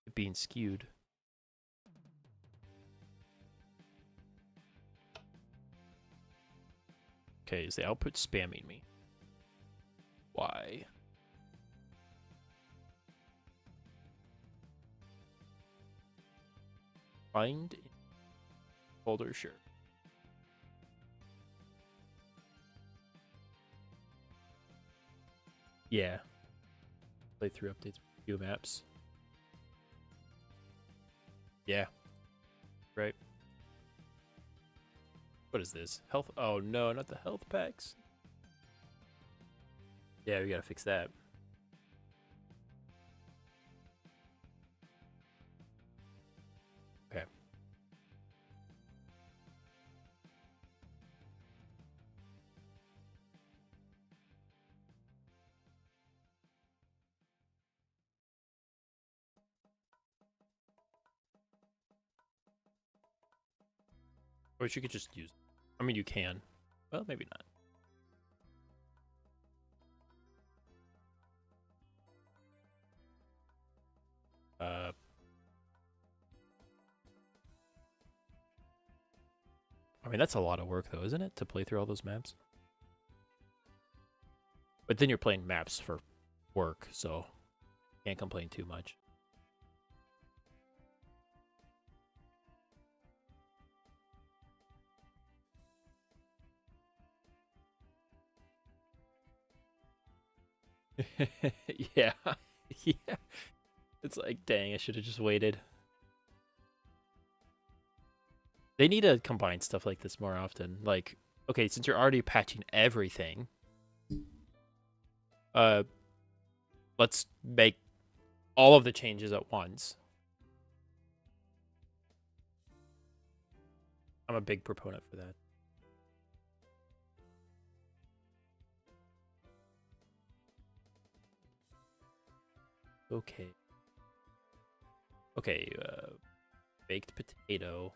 it being skewed. Okay, is the output spamming me? Why? Find folder, sure. Yeah. Playthrough updates for few maps. Yeah. Right. What is this? Health? Oh no, not the health packs. Yeah, we gotta fix that. Okay. Or you could just use. I mean, you can. Well, maybe not. I mean, that's a lot of work, though, isn't it, to play through all those maps? But then you're playing maps for work, so can't complain too much. Yeah. Yeah. It's like, dang, I should have just waited. They need to combine stuff like this more often. Like, okay, since you're already patching everything, let's make all of the changes at once. I'm a big proponent for that. Okay. Okay, baked potato.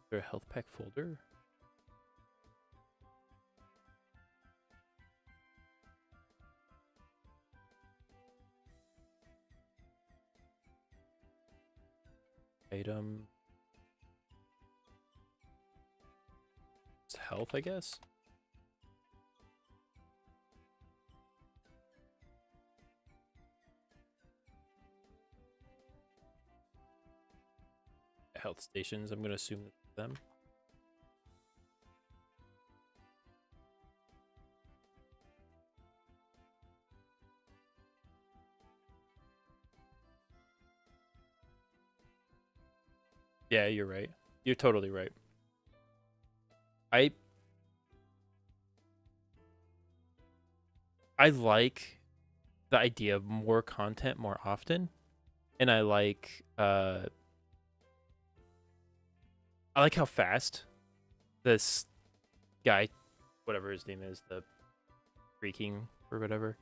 Is there a health pack folder? Item. It's health, I guess. Health stations, I'm going to assume them. Yeah, you're right. You're totally right. I like the idea of more content more often, and I like how fast this guy, whatever his name is, the freaking or whatever,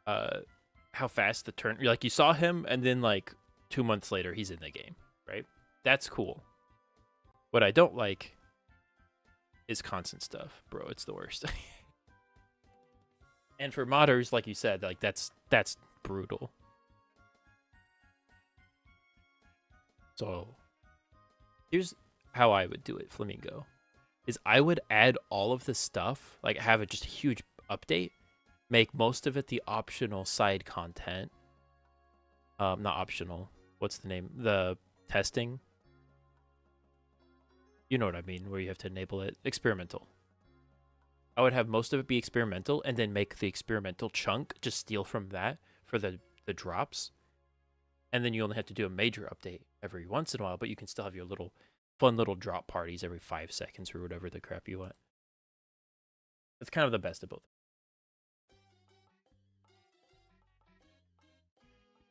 how fast the turn, like you saw him and then like 2 months later he's in the game, right? That's cool. What I don't like is constant stuff, bro. It's the worst. And for modders, like you said, like that's brutal. So here's how I would do it, Flamingo. Is I would add all of the stuff, like have it just a huge update, make most of it the optional side content. Not optional. What's the name? The testing. You know what I mean, where you have to enable it. Experimental. I would have most of it be experimental and then make the experimental chunk, just steal from that for the drops. And then you only have to do a major update every once in a while, but you can still have your little fun little drop parties every 5 seconds or whatever the crap you want. It's kind of the best of both.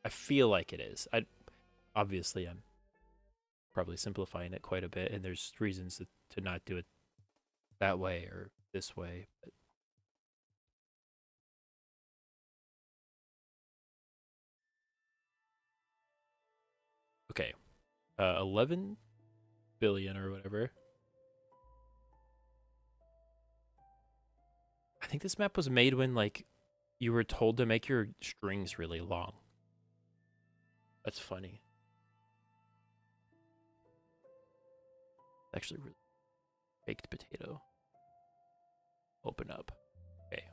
I feel like it is. Obviously I'm probably simplifying it quite a bit, and there's reasons to not do it that way or this way. But okay, 11 billion or whatever. I think this map was made when like you were told to make your strings really long. That's funny. Actually, really baked potato. Open up. Okay.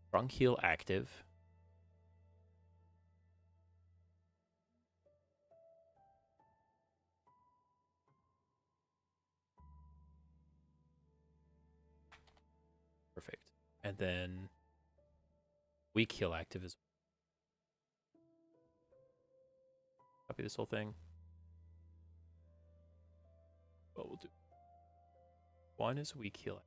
Strong heal active. Perfect. And then weak heal active is copy this whole thing. What we'll do. One is weak heal.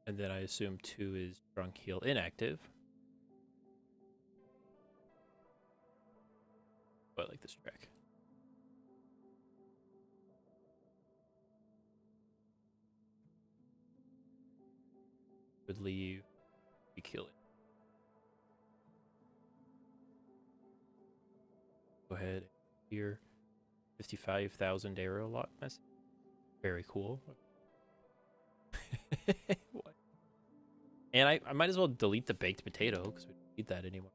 And then I assume 2 is strong heal inactive. Oh, I like this track. Would leave weak heal. Go ahead here. 55,000 arrow lock message. Very cool. What? And I might as well delete the baked potato because we don't need that anymore.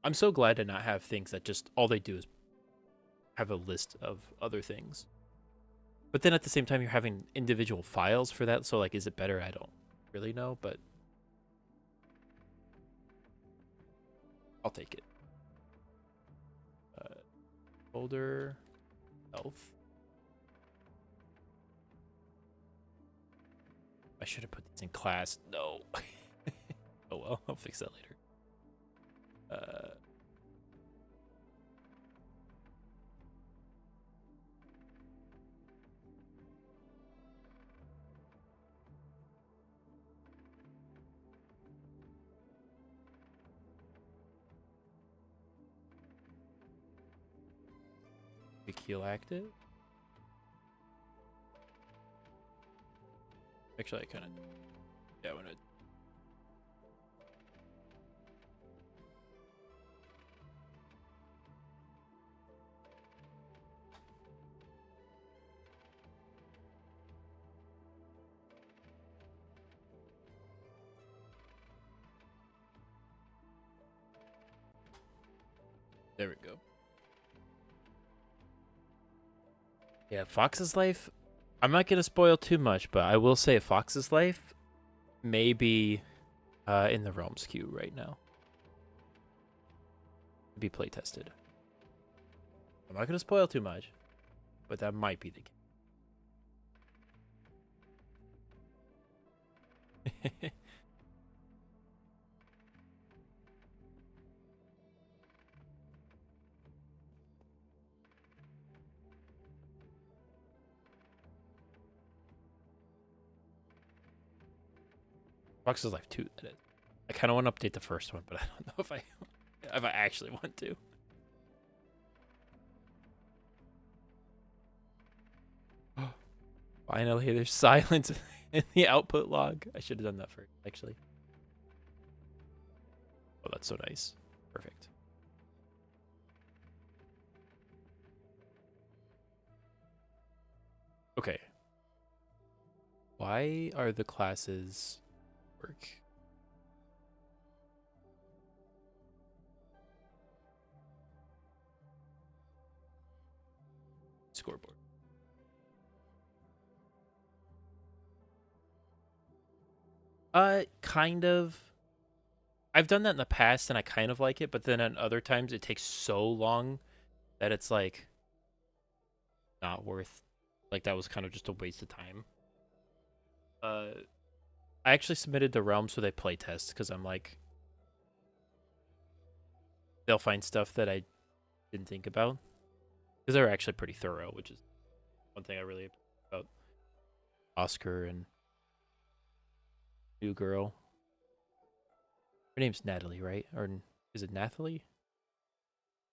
I'm so glad to not have things that just all they do is have a list of other things. But then at the same time, you're having individual files for that. So like, is it better? I don't really know, but I'll take it. Folder, health. I should have put these in class. No. Oh well, I'll fix that later. Big heal active. Actually, I kind of, yeah, I want to. There we go. Yeah, Fox's life. I'm not gonna spoil too much, but I will say Fox's life may be in the Realms queue right now. To be play tested. I'm not gonna spoil too much, but that might be the case. Fox's Life 2, that is. I kind of want to update the first one, but I don't know if I actually want to. Finally, there's silence in the output log. I should have done that first, actually. Oh, that's so nice. Perfect. Okay. Why are the classes work? Scoreboard. Kind of. I've done that in the past and I kind of like it, but then at other times it takes so long that it's like not worth. Like that was kind of just a waste of time. Uh, I actually submitted to Realms with a playtest because I'm like, they'll find stuff that I didn't think about because they're actually pretty thorough, which is one thing I really appreciate about Oscar and New Girl. Her name's Natalie, right? Or is it Nathalie?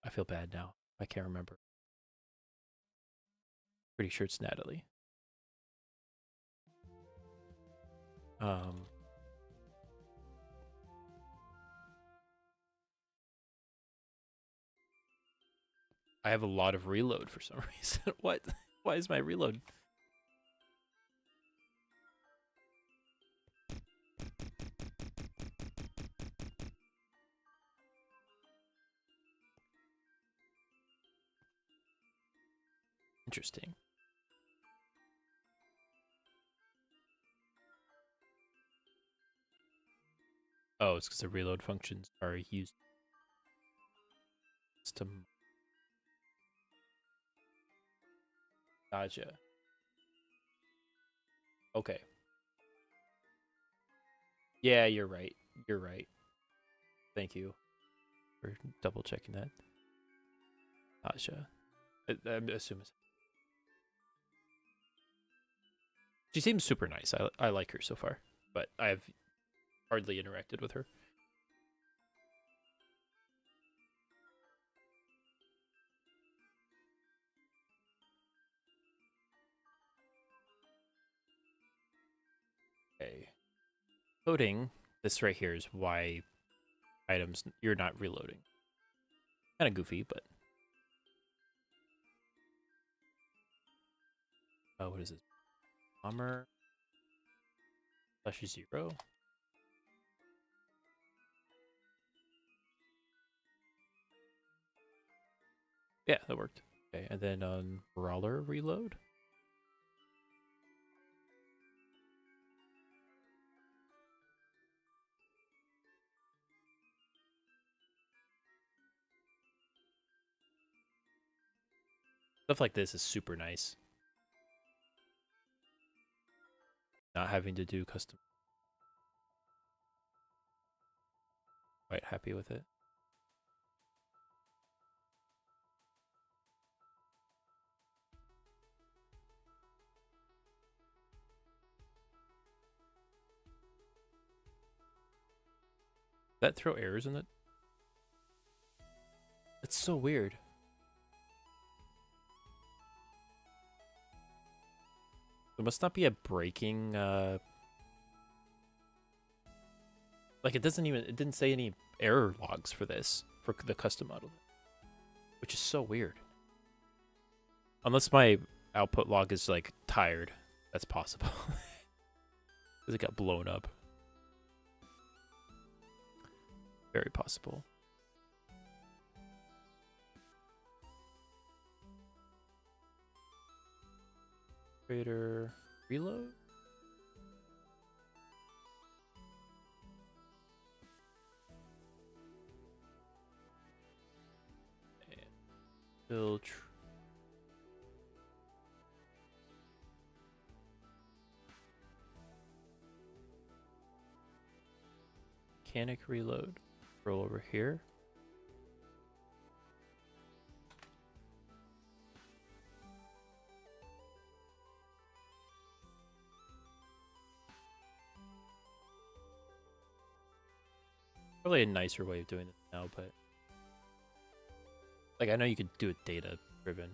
I feel bad now. I can't remember. Pretty sure it's Natalie. Um, I have a lot of reload for some reason. What? Why is my reload? Interesting. Oh, it's because the reload functions are used to. Gotcha. Okay. Yeah, you're right. You're right. Thank you for double checking that. Gotcha. I'm assuming she seems super nice. I like her so far, but I've hardly interacted with her. Okay. Coding. This right here is why items you're not reloading. Kind of goofy, but what is this? Bomber /0. Yeah, that worked. Okay, and then on brawler reload. Stuff like this is super nice. Not having to do custom. Quite happy with it. That throw errors in it? That's so weird. There must not be a breaking like it didn't say any error logs for this for the custom model, which is so weird. Unless my output log is like tired, that's possible. Because it got blown up. Very possible. Creator reload. Filter. Mechanic reload. Roll over here. Probably a nicer way of doing this now, but like I know you could do it data driven.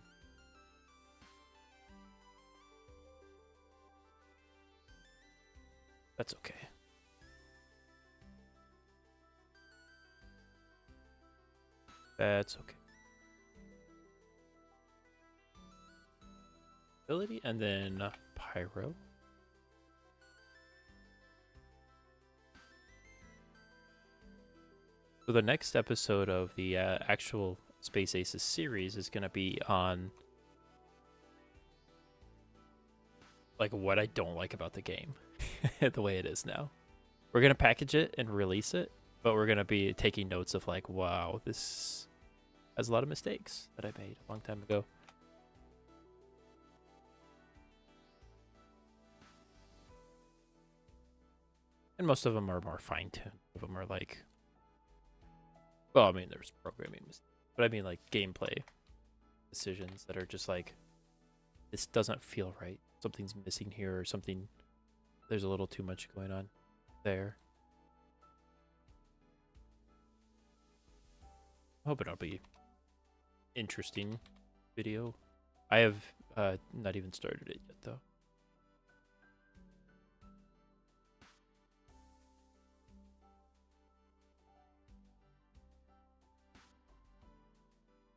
That's okay. That's okay. Ability and then pyro. So the next episode of the actual Space Aces series is going to be on like what I don't like about the game, the way it is now. We're going to package it and release it, but we're gonna be taking notes of like, wow, this has a lot of mistakes that I made a long time ago. And most of them are more fine-tuned. Some of them are like, well, I mean, there's programming mistakes, but I mean like gameplay decisions that are just like, this doesn't feel right. Something's missing here, or something. There's a little too much going on there. I hope it'll be interesting video. I have not even started it yet though.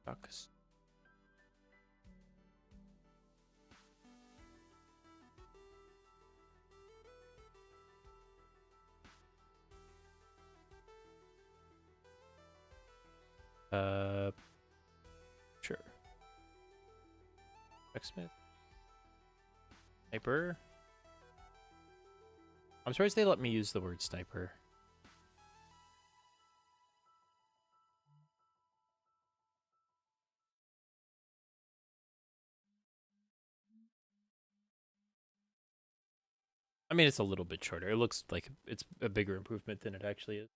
Sucks. Sure. Smith. Sniper. I'm surprised they let me use the word sniper. I mean, it's a little bit shorter. It looks like it's a bigger improvement than it actually is.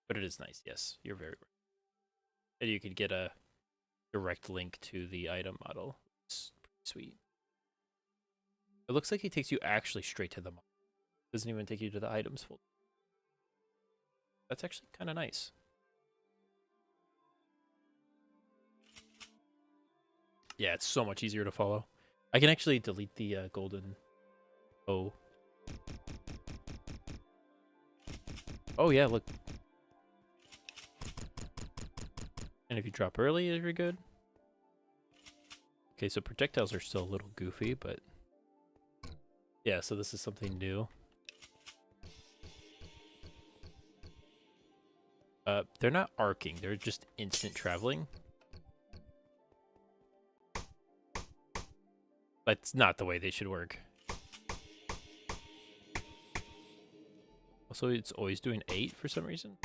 But it is nice, yes. You're very right. And you could get a direct link to the item model. It's pretty sweet. It looks like it takes you actually straight to the model. It doesn't even take you to the items folder. That's actually kind of nice. Yeah, it's so much easier to follow. I can actually delete the golden O. Oh yeah, look. And if you drop early, you're good. Okay, so projectiles are still a little goofy, but yeah, so this is something new. They're not arcing, they're just instant traveling. That's not the way they should work. Also, it's always doing 8 for some reason.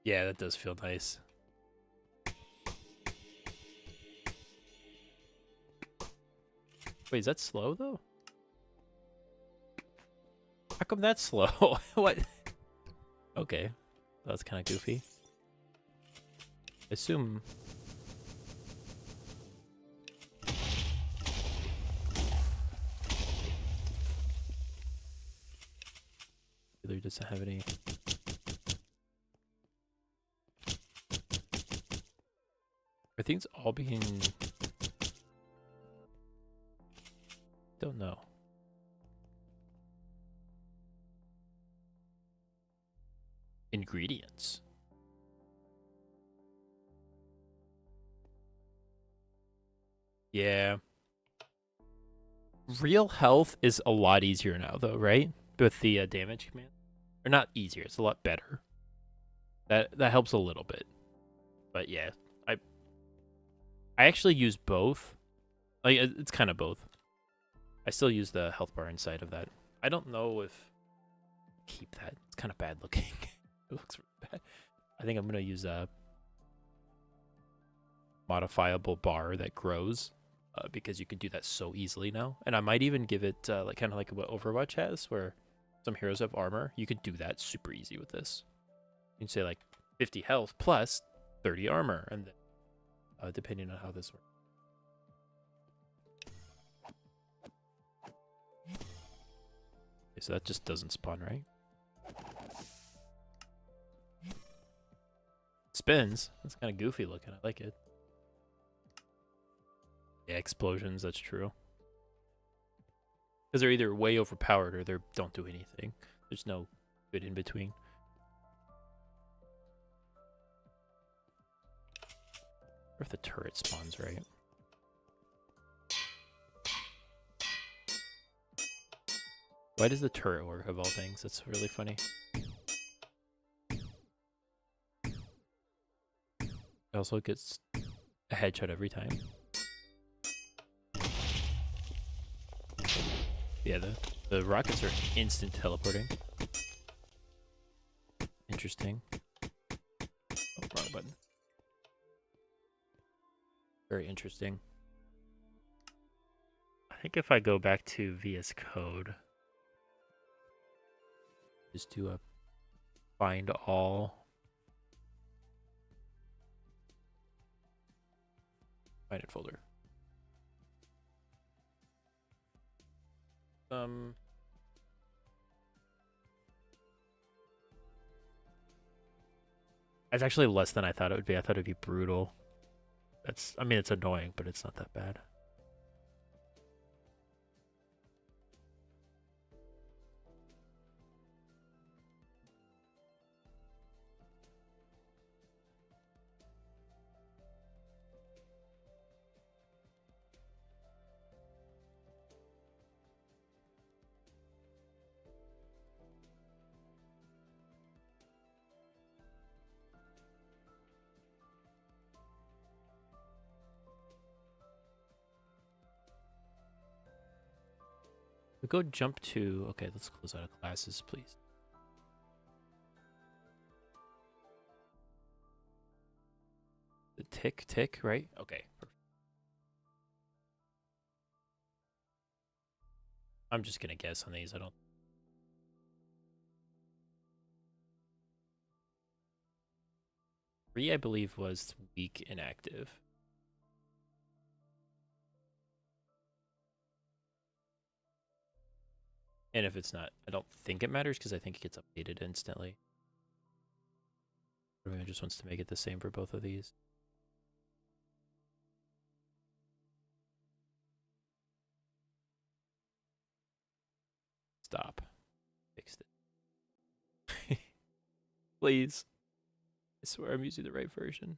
Yeah, that does feel nice. Wait, is that slow though? How come that's slow? What? Okay, that's kind of goofy. I assume. Either doesn't have any. Are things all being? Don't know. Ingredients. Yeah. Real health is a lot easier now, though, right? With the damage command, or not easier. It's a lot better. That helps a little bit. But yeah, I actually use both. Like it's kind of both. I still use the health bar inside of that. I don't know if keep that. It's kind of bad looking. It looks really bad. I think I'm gonna use a modifiable bar that grows because you can do that so easily now. And I might even give it like kind of like what Overwatch has, where some heroes have armor. You could do that super easy with this. You can say like 50 health plus 30 armor, and then depending on how this works. Okay, so that just doesn't spawn, right? Spins. That's kind of goofy looking. I like it. Yeah, explosions. That's true. Because they're either way overpowered or they don't do anything. There's no good in between. Or if the turret spawns right. Why does the turret work of all things? That's really funny. It also gets a headshot every time. Yeah, the rockets are instant teleporting. Interesting. Oh, wrong button. Very interesting. I think if I go back to VS Code, just do a find all. Find it folder. It's actually less than I thought it would be. I thought it'd be brutal. I mean, it's annoying, but it's not that bad. We go jump to, okay, let's close out of classes, please. The tick, right? Okay, perfect. I'm just gonna guess on these. I don't. 3, I believe, was weak inactive. And if it's not, I don't think it matters because I think it gets updated instantly. Everyone just wants to make it the same for both of these. Stop. Fixed it. Please. I swear I'm using the right version.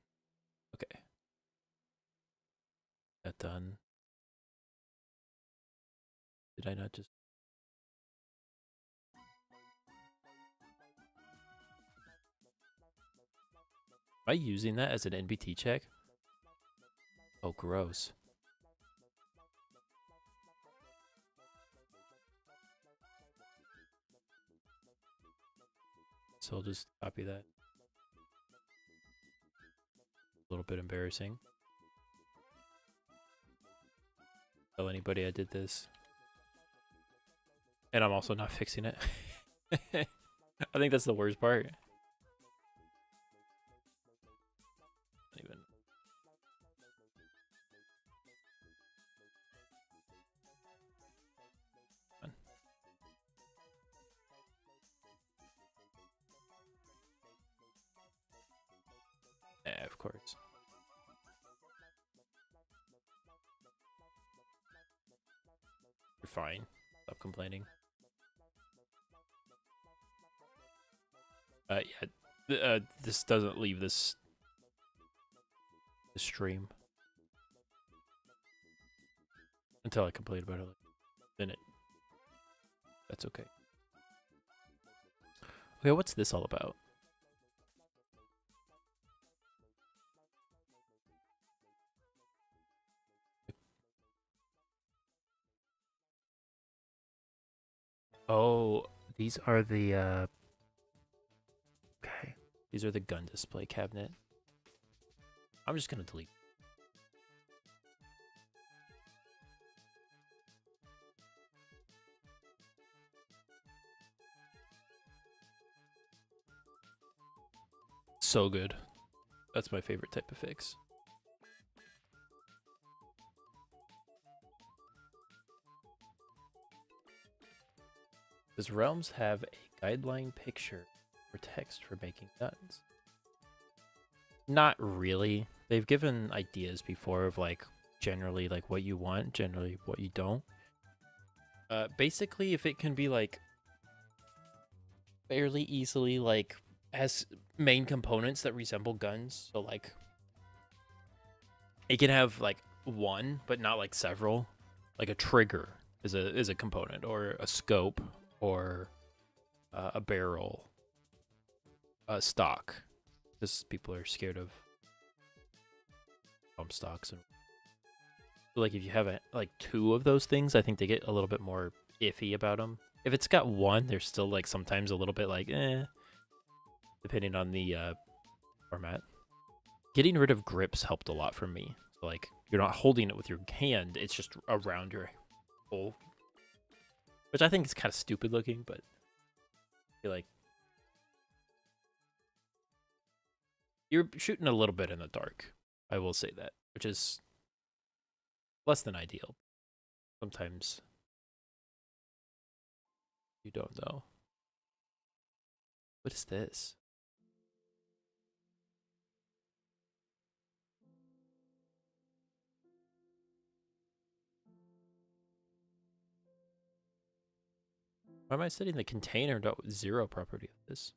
Okay. That done. Did I not just... Am I using that as an NBT check? Oh, gross. So I'll just copy that. A little bit embarrassing. Tell anybody I did this. And I'm also not fixing it. I think that's the worst part. Not even. Yeah, of course. You're fine. Stop complaining. Yeah. This doesn't leave this stream until I complain about it. Then that's okay. Okay, what's this all about? Oh, these are the okay. These are the gun display cabinet. I'm just gonna delete. So good. That's my favorite type of fix. Does Realms have a guideline picture or text for making guns? Not really. They've given ideas before of like generally like what you want, generally what you don't. Basically, if it can be like fairly easily like has main components that resemble guns, so like it can have like one but not like several, like a trigger is a component, or a scope, or a barrel, a stock, because people are scared of bump stocks. And so, like if you have like 2 of those things, I think they get a little bit more iffy about them. If it's got 1, they're still like sometimes a little bit like depending on the format. Getting rid of grips helped a lot for me. So, like you're not holding it with your hand; it's just around your hole, which I think is kind of stupid looking, but I feel like you're shooting a little bit in the dark. I will say that, which is less than ideal. Sometimes you don't know. What is this? Why am I setting the container.0 property of this?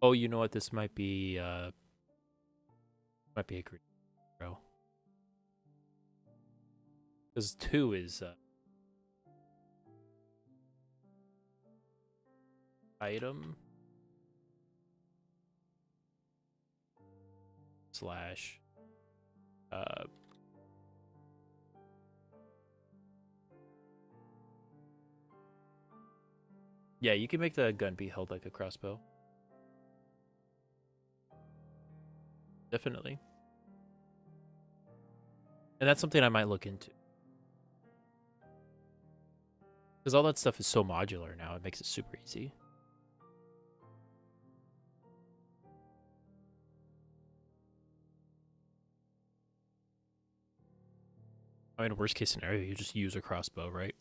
Oh, you know what? This might be a green row. Because 2 is item slash yeah, you can make the gun be held like a crossbow. Definitely. And that's something I might look into. Because all that stuff is so modular now, it makes it super easy. I mean, worst case scenario, you just use a crossbow, right?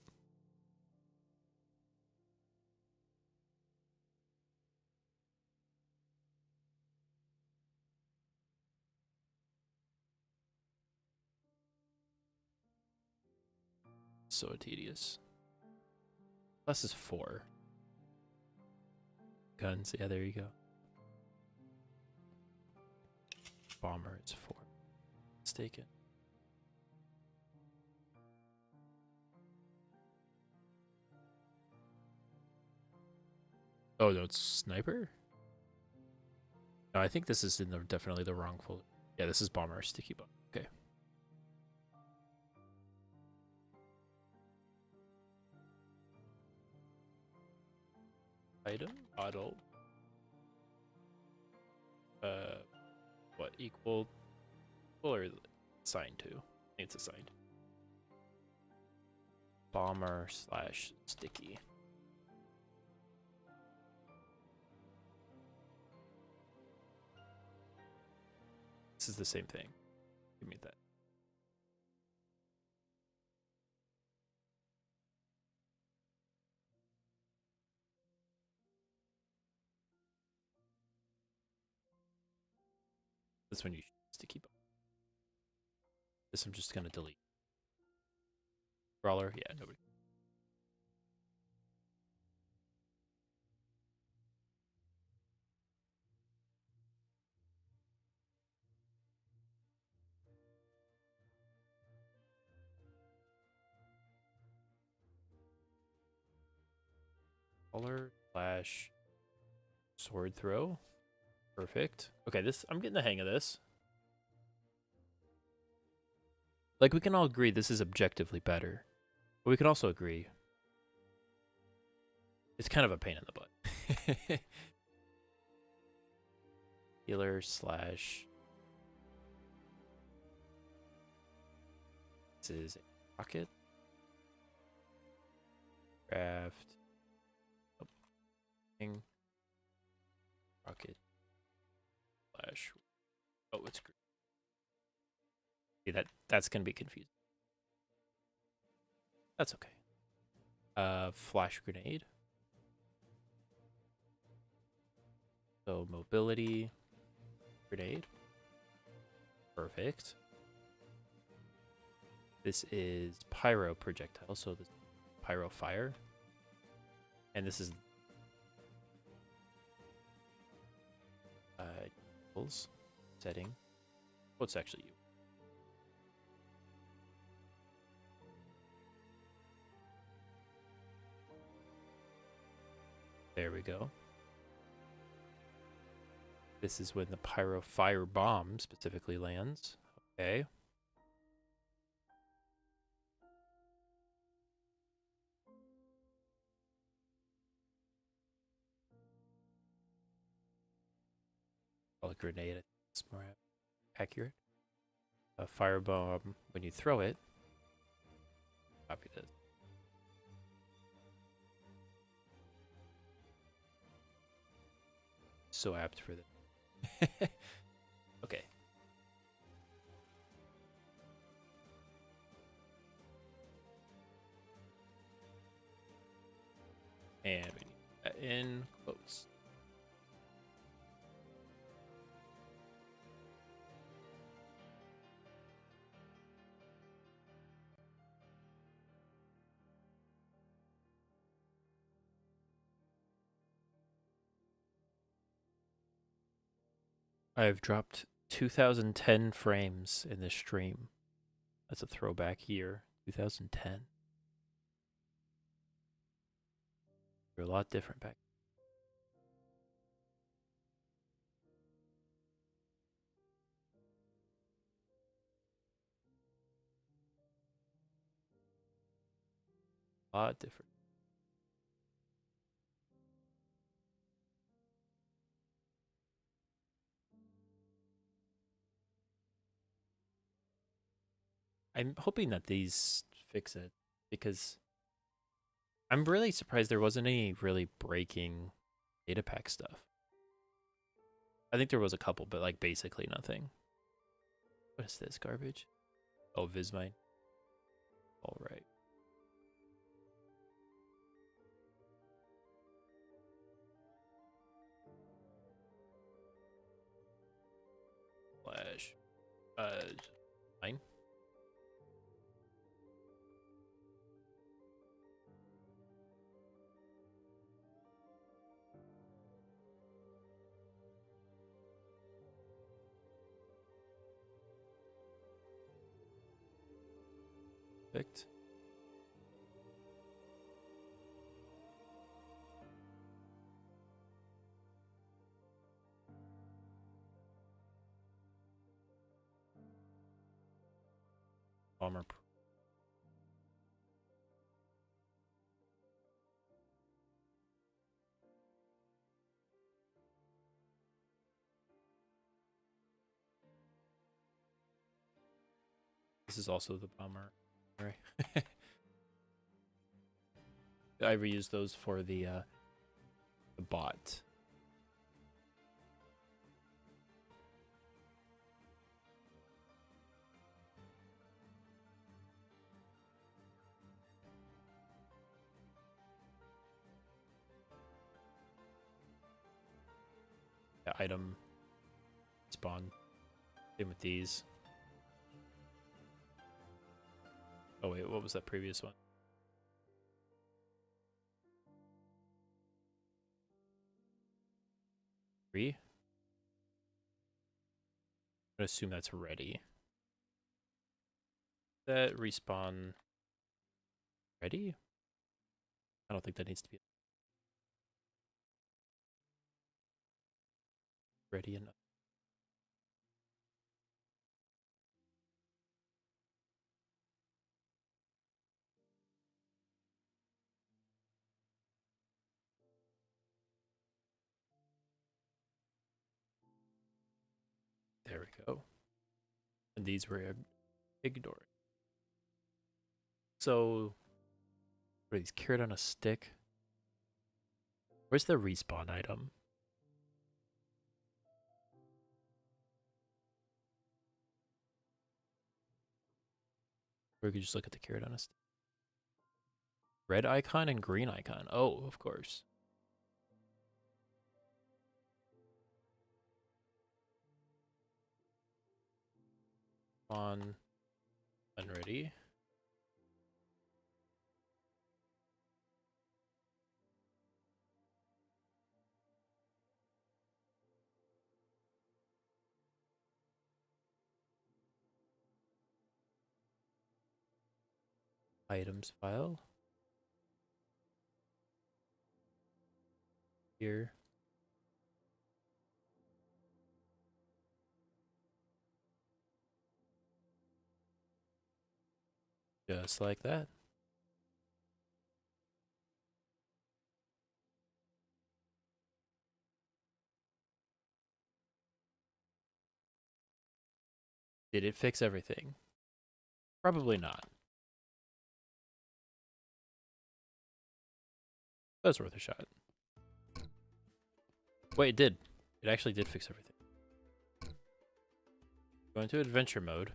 So tedious. Plus is 4. Guns, yeah, there you go. Bomber is 4. Mistaken. Oh no, it's sniper? No, I think this is in definitely the wrong folder. Yeah, this is bomber, sticky bomb. Okay. Item, auto. What, equal or assigned to? I think it's assigned. Bomber slash sticky. This is the same thing. Give me that. This one you sticky bomb. This I'm just gonna delete. Brawler, yeah, nobody. Brawler slash sword throw. Perfect. Okay, this I'm getting the hang of this. Like we can all agree this is objectively better. But we can also agree it's kind of a pain in the butt. Healer slash this is a rocket. Craft. Oh, rocket slash. Oh, it's green. See, that's gonna be confusing. That's okay. Flash grenade. So mobility grenade. Perfect. This is pyro projectile, so this pyro fire. And this is setting. Oh, it's actually you. There we go. This is when the pyro fire bomb specifically lands. Okay. Well, a grenade is more accurate. A fire bomb, when you throw it, copy this. So apt for this. Okay. And we need that in quotes. I've dropped 2010 frames in this stream. That's a throwback year, 2010. They're a lot different back. A lot different. I'm hoping that these fix it because I'm really surprised there wasn't any really breaking data pack stuff. I think there was a couple, but like basically nothing. What is this garbage? Oh, Vismine. All right. Flash. Fine. Perfect. Bomber. This is also the bomber. Right. I reused those for the bot. The item spawn. Same with these. Oh wait, what was that previous one? Three? I'm gonna assume that's ready. That respawn ready? I don't think that needs to be ready enough. There we go. And these were ignored. So, what are these? Carrot on a stick? Where's the respawn item? Or we could just look at the carrot on a stick. Red icon and green icon. Oh, of course. On unready. Items file. here. Just like that. Did it fix everything? Probably not. That was worth a shot. Wait, it did. It actually did fix everything. Go into adventure mode.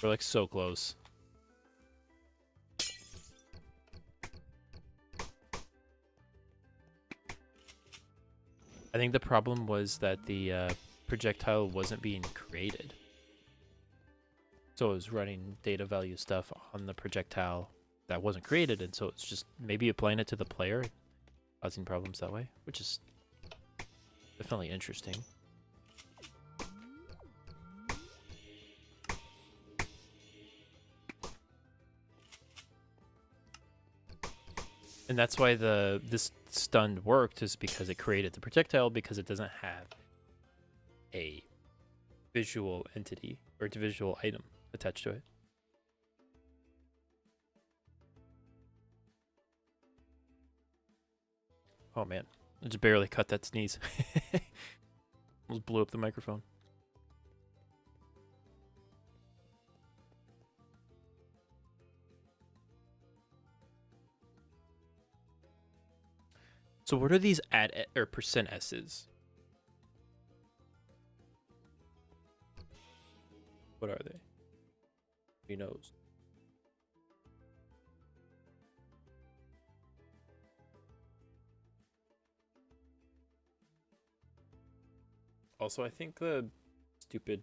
We're like so close. I think the problem was that the projectile wasn't being created. So it was running data value stuff on the projectile that wasn't created, and so it's just maybe applying it to the player, causing problems that way, which is definitely interesting. And that's why this stun worked, is because it created the projectile, because it doesn't have a visual entity or a visual item attached to it. Oh man, I just barely cut that sneeze. Almost blew up the microphone. So what are these add or percent S's? What are they? Who knows? Also, I think the stupid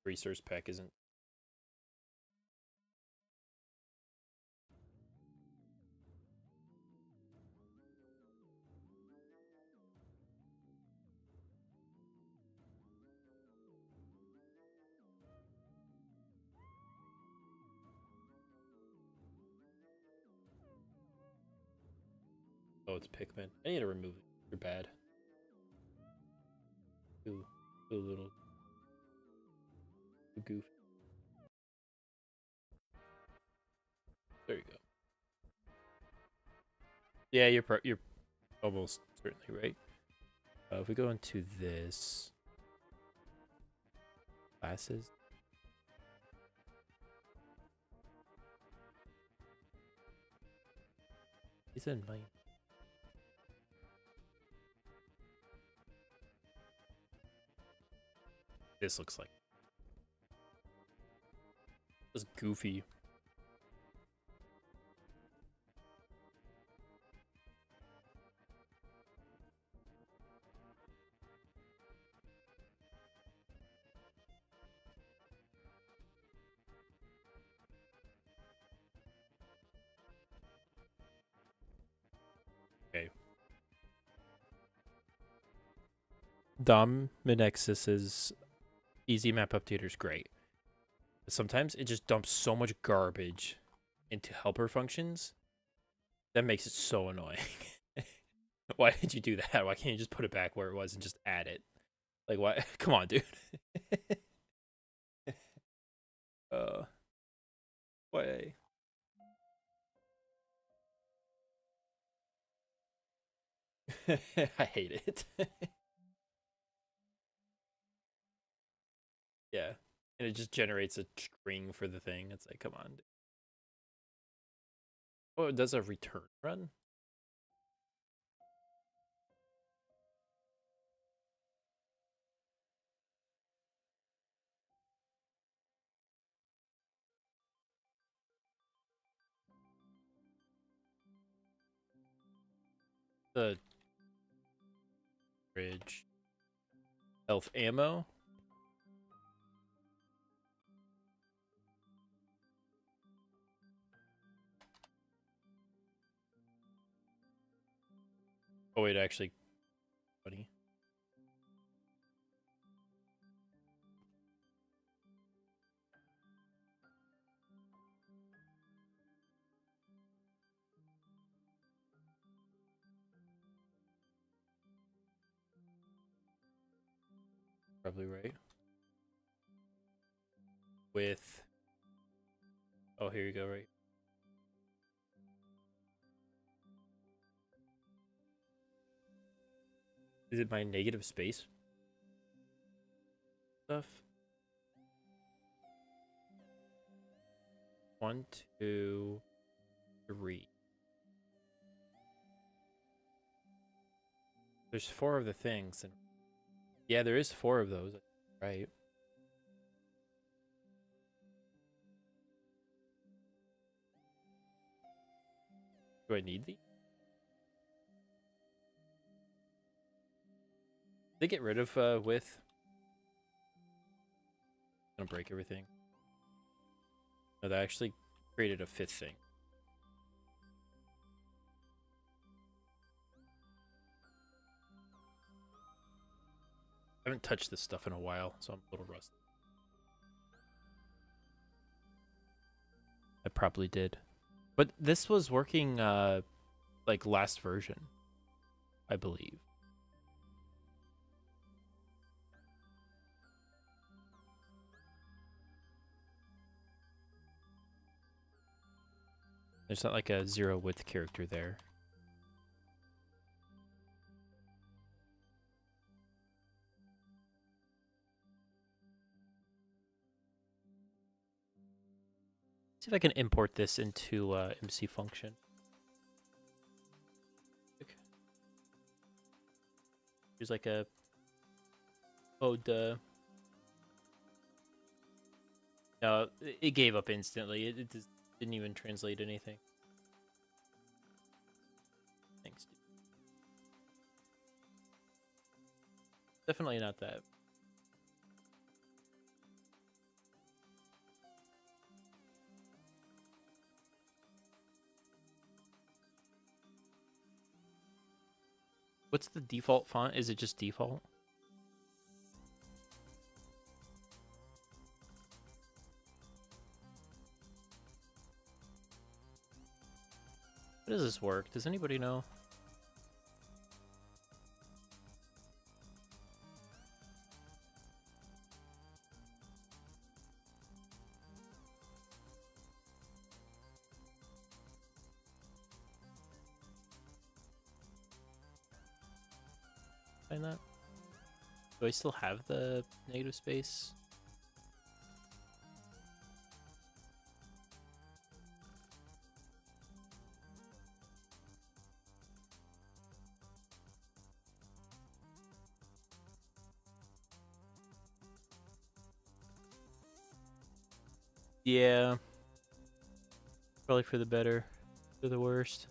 resource pack isn't. Oh, it's Pikmin. I need to remove it. They're bad. Too little. Too goofy. There you go. Yeah, you're almost certainly right. If we go into this classes, he's in mine. This looks like it's goofy. Okay. Dominexus's easy map updater is great. But sometimes it just dumps so much garbage into helper functions that makes it so annoying. Why did you do that? Why can't you just put it back where it was and just add it? Like, why? Come on, dude. Why? I hate it. Yeah. And it just generates a string for the thing. It's like, come on. Oh, it does a return run? The bridge. Elf ammo? Oh, wait, actually, funny. Probably right. With, oh, here you go, right? Is it my negative space stuff? 1, 2, 3. There's 4 of the things, and yeah, there is 4 of those, right? Do I need these? They get rid of with. Gonna break everything. No, they actually created a 5th thing. I haven't touched this stuff in a while, so I'm a little rusty. I probably did. But this was working like last version, I believe. There's not like a 0 width character there. See if I can import this into MC function. There's like a code. No, it gave up instantly. It didn't even translate anything. Thanks, dude. Definitely not that. What's the default font? Is it just default? How does this work? Does anybody know? Find that? Do I still have the negative space? Yeah. Probably for the better. For the worst.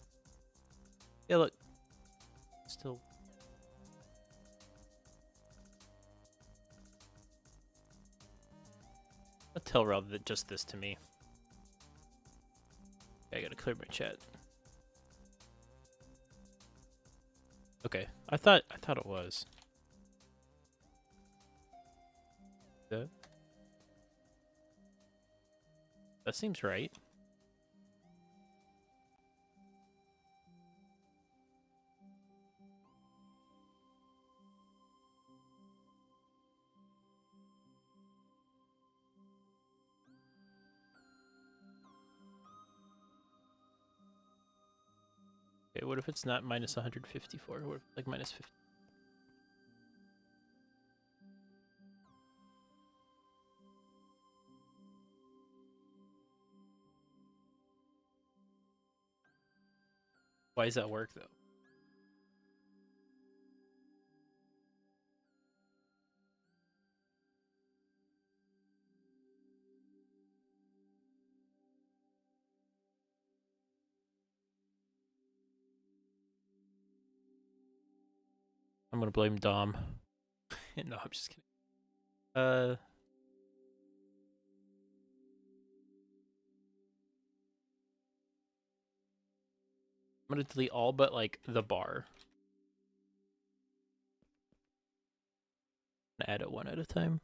Yeah, look. Still. I'll tell Rob that just this to me. I gotta clear my chat. Okay. I thought it was. That seems right. Okay, what if it's not minus 154? What if it's like minus 50? Why does that work, though? I'm gonna blame Dom. No, I'm just kidding. I'm gonna delete all but like the bar. Add it one at a time.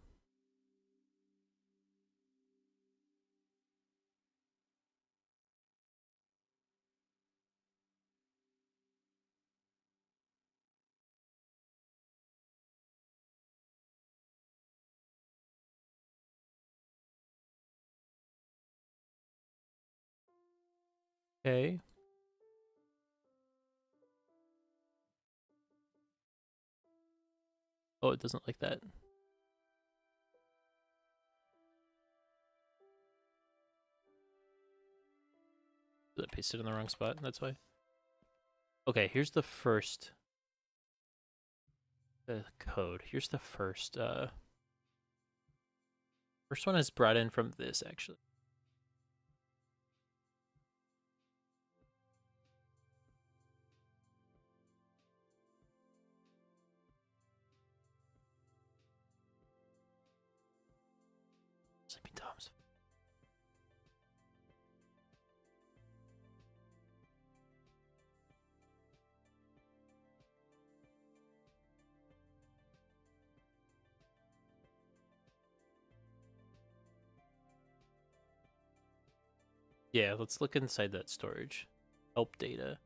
Okay. Oh, it doesn't like that. Did I paste it in the wrong spot? That's why. Okay, here's the first code. Here's the first first one is brought in from this actually. Sleepy Tom's. Yeah, let's look inside that storage. Help data.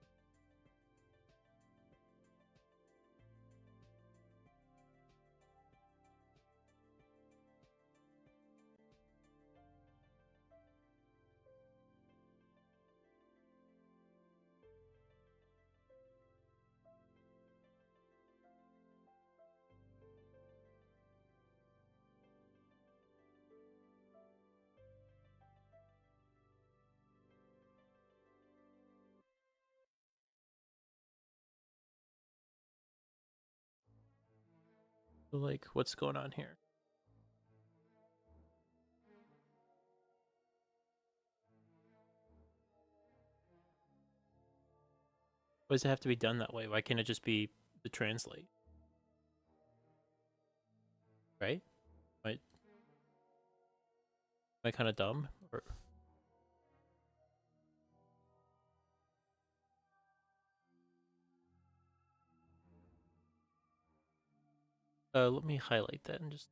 So, like, what's going on here? Why does it have to be done that way? Why can't it just be the translate? Right? Am I kind of dumb? Or let me highlight that and just.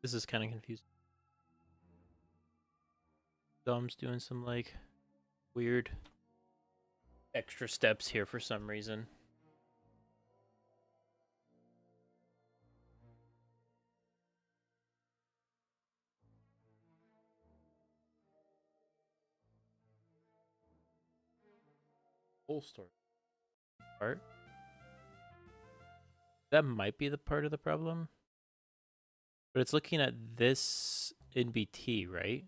This is kind of confusing. Dom's doing some like weird extra steps here for some reason. Whole story part. That might be the part of the problem. But it's looking at this in BT, right?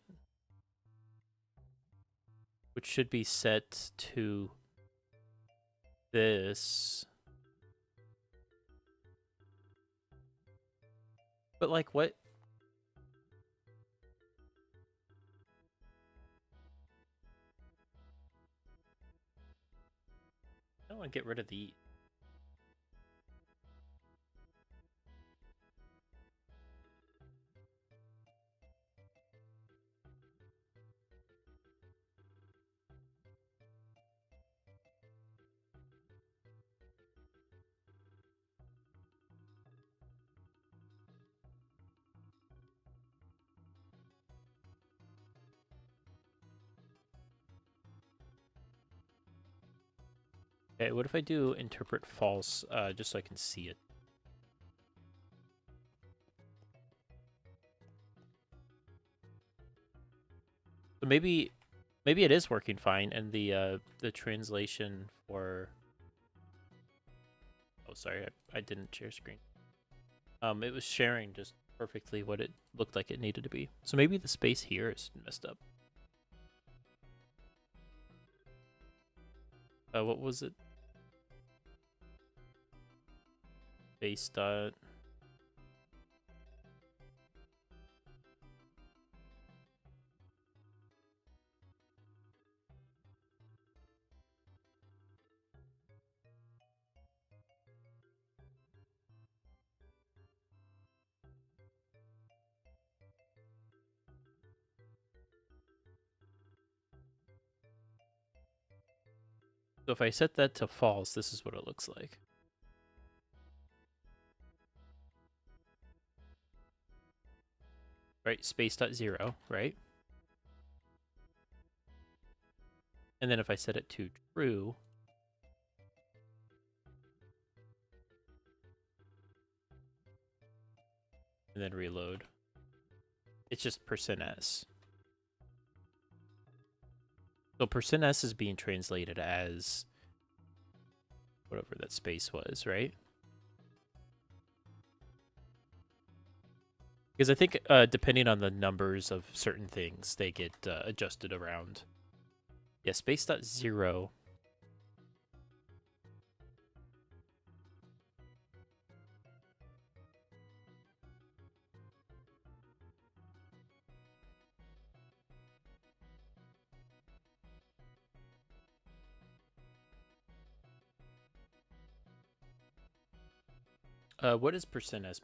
Which should be set to this. But like what? I don't want to get rid of the. Okay, what if I do interpret false just so I can see it? So maybe it is working fine, and the translation for. Oh, sorry, I didn't share screen. It was sharing just perfectly what it looked like it needed to be. So maybe the space here is messed up. What was it? Base dot. So if I set that to false, this is what it looks like. Right, space.0, right? And then if I set it to true, and then reload, it's just %s. So %s is being translated as whatever that space was, right? Because I think depending on the numbers of certain things, they get adjusted around. Yeah, space.0. What is %s?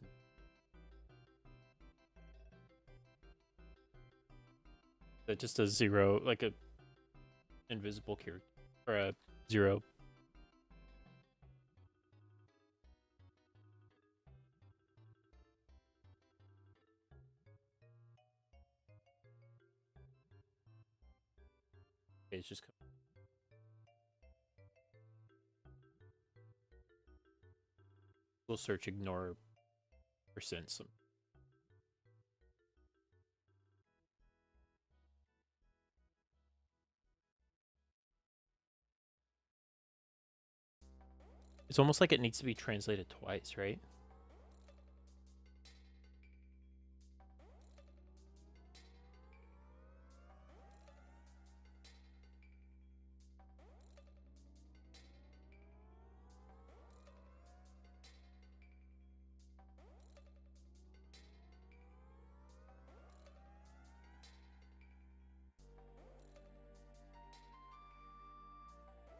That just a zero, like a invisible character, or a zero. Okay, it's just we'll search ignore percent some. It's almost like it needs to be translated twice, right?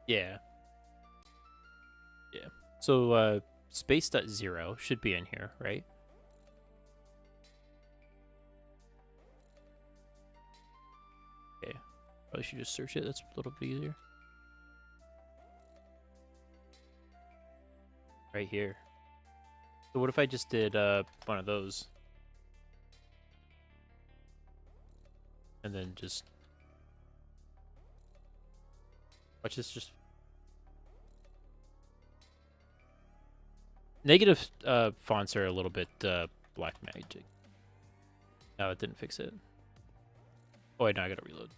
Yeah. Yeah. So space.0 should be in here, right? Okay. Probably should just search it. That's a little bit easier. Right here. So what if I just did one of those? And then just watch this just negative fonts are a little bit black magic. No, it didn't fix it. Oh wait, no, I gotta reload.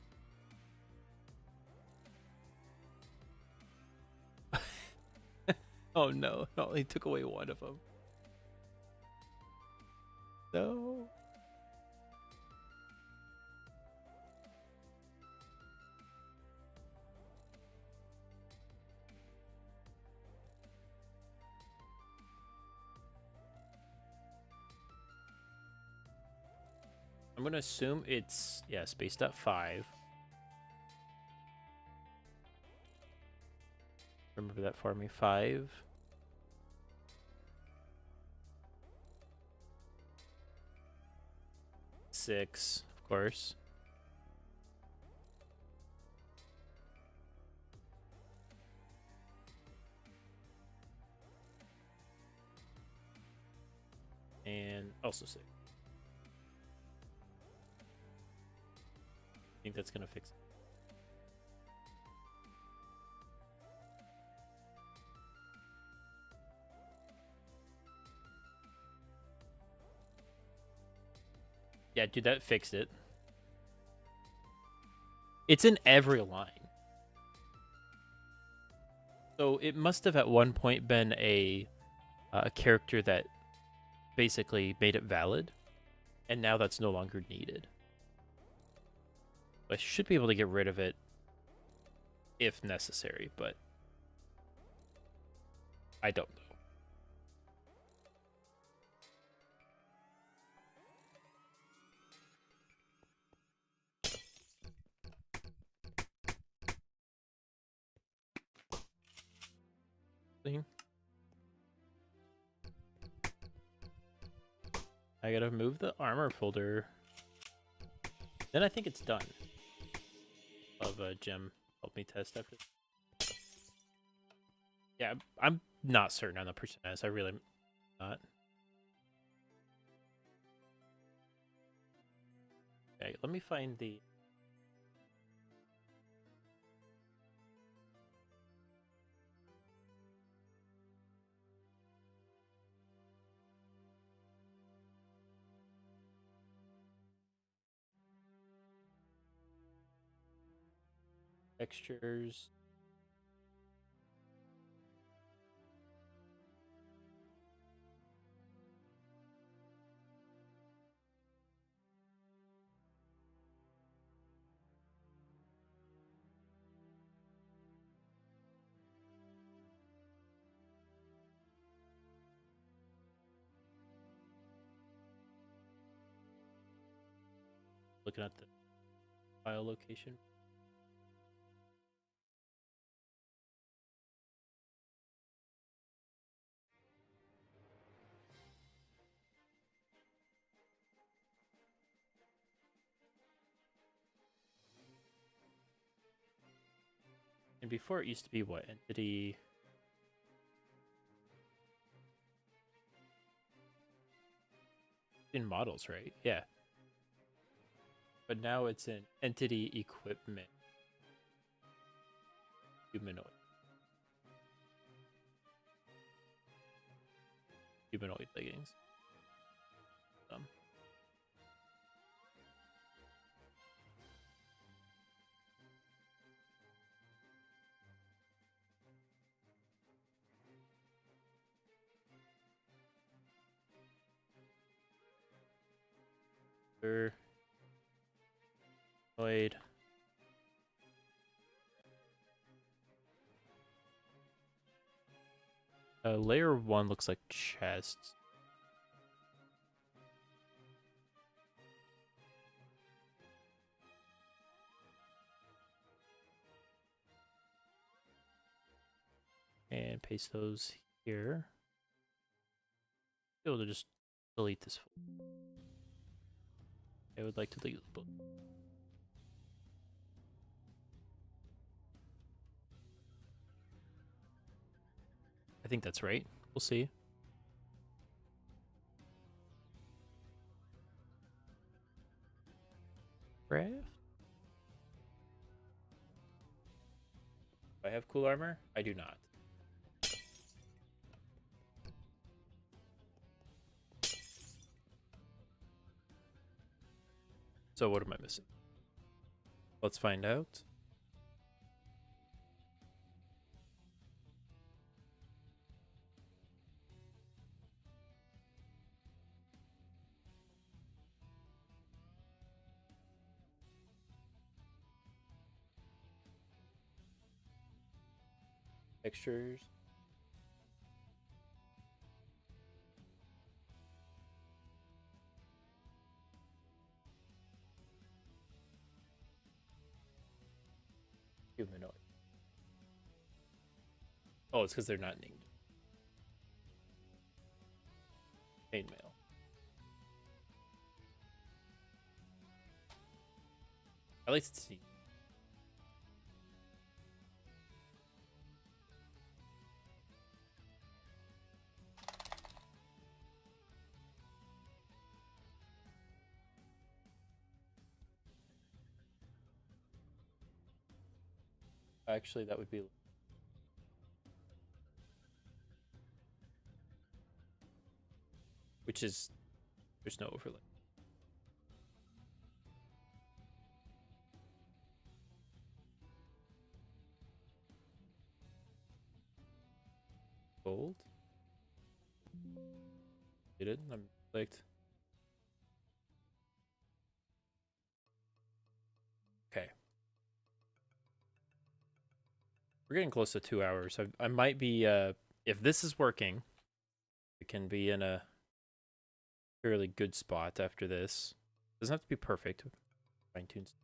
Oh no, it only took away one of them. No. I'm gonna assume it's, yeah, space.5. Remember that for me. 5. 6, of course. And also 6. I think that's gonna fix it. Yeah, dude, that fixed it. It's in every line. So it must have at one point been a character that basically made it valid, and now that's no longer needed. I should be able to get rid of it if necessary, but I don't know. Thing. I gotta move the armor folder. Then I think it's done. Of Gem, help me test after. Yeah, I'm not certain on the percentage. I really am not. Okay, let me find the textures. Looking at the file location. And before it used to be what? Entity in models, right? Yeah. But now it's in entity equipment humanoid. Humanoid leggings. Um, humanoid. Layer 1 looks like chests. And paste those here. Be able to just delete this. I would like to delete the book. I think that's right. We'll see. Craft? Do I have cool armor? I do not. So what am I missing? Let's find out. Textures. Humanoid. Oh, it's because they're not named. Chainmail. I like to see. Actually, that would be. Which is. There's no overlay. Gold. Did it? I'm clicked. Okay. We're getting close to 2 hours. I might be, if this is working, we can be in a fairly good spot after this. Doesn't have to be perfect. Fine tunes.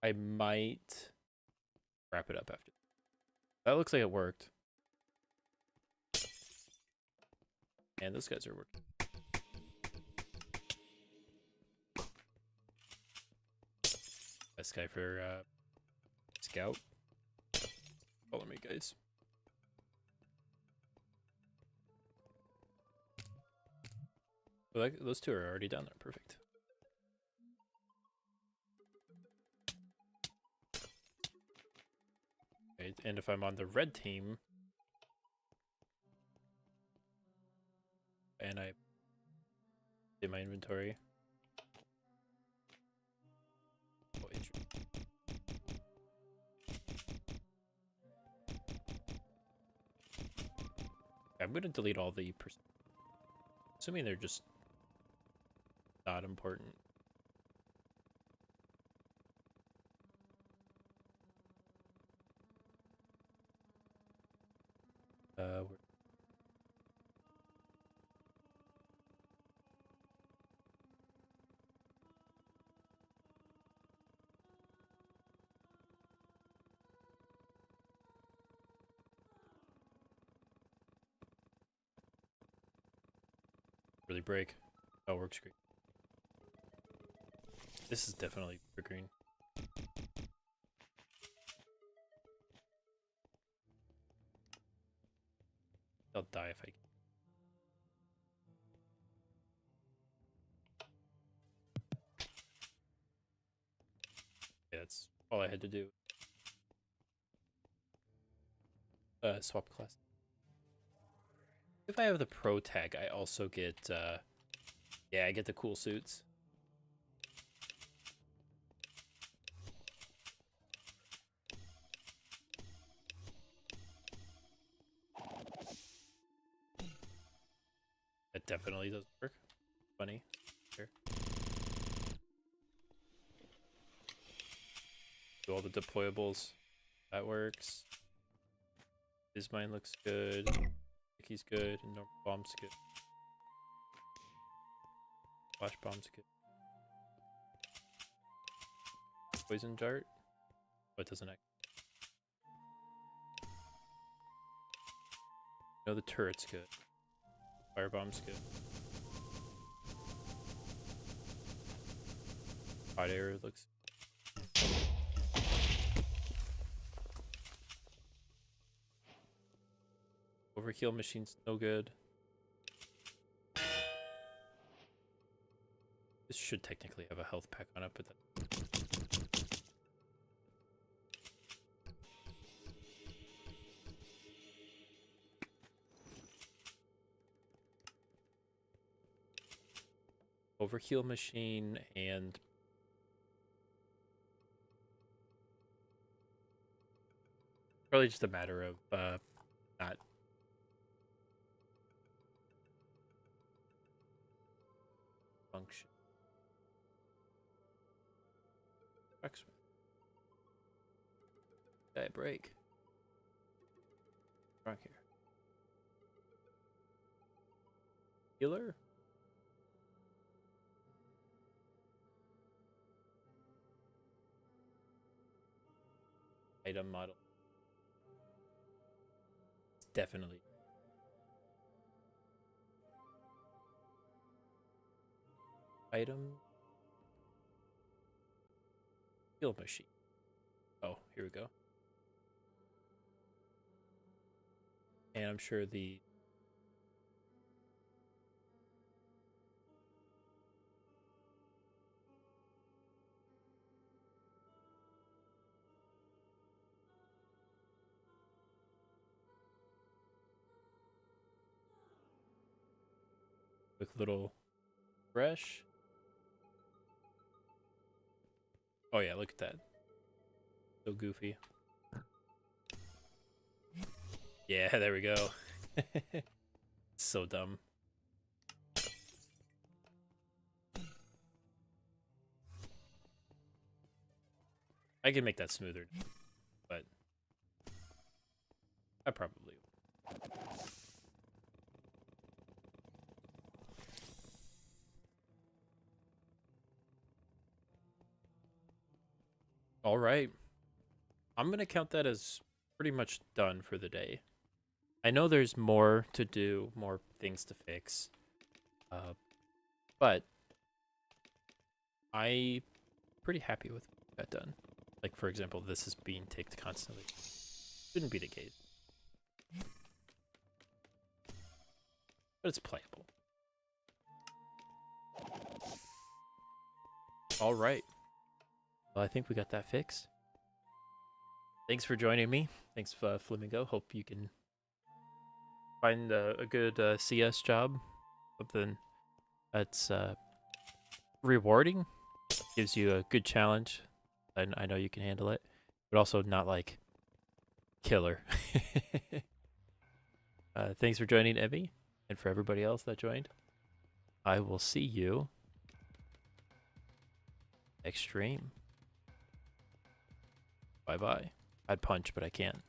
I might wrap it up after. That looks like it worked. And those guys are working. Best guy for scout. Guys. Well, those two are already down there. Perfect. Okay, and if I'm on the red team, and I in my inventory. Oh, I'm gonna delete all the assuming they're just not important. Really break. Oh, works great. This is definitely for green. I'll die if I can. Yeah, that's all I had to do. Swap class. If I have the pro tag, I also get, yeah, I get the cool suits. That definitely doesn't work. Funny. Here. Do all the deployables. That works. His mine looks good. He's good. And normal bomb's good. Flash bomb's good. Poison dart. Oh, it doesn't act. No, the turret's good. Firebomb's good. Hot air looks. Overkill machine's no good. This should technically have a health pack on it, but that... Overkill machine and probably just a matter of not function. Did I break? Wrong here. Healer? Item model. Definitely. Item. Heal machine. Oh, here we go. And I'm sure the quick little fresh. Oh yeah, look at that. So goofy. Yeah, there we go. So dumb. I can make that smoother, but I probably will. All right. I'm going to count that as pretty much done for the day. I know there's more to do, more things to fix. But I'm pretty happy with what I got done. Like, for example, this is being ticked constantly. Shouldn't be the case. but it's playable. All right. Well, I think we got that fixed. Thanks for joining me. Thanks, Flamingo. Hope you can find a good CS job. Something that's rewarding. Gives you a good challenge. I know you can handle it. But also not like killer. Thanks for joining, Emmy. And for everybody else that joined. I will see you next stream. Bye-bye. I'd punch, but I can't.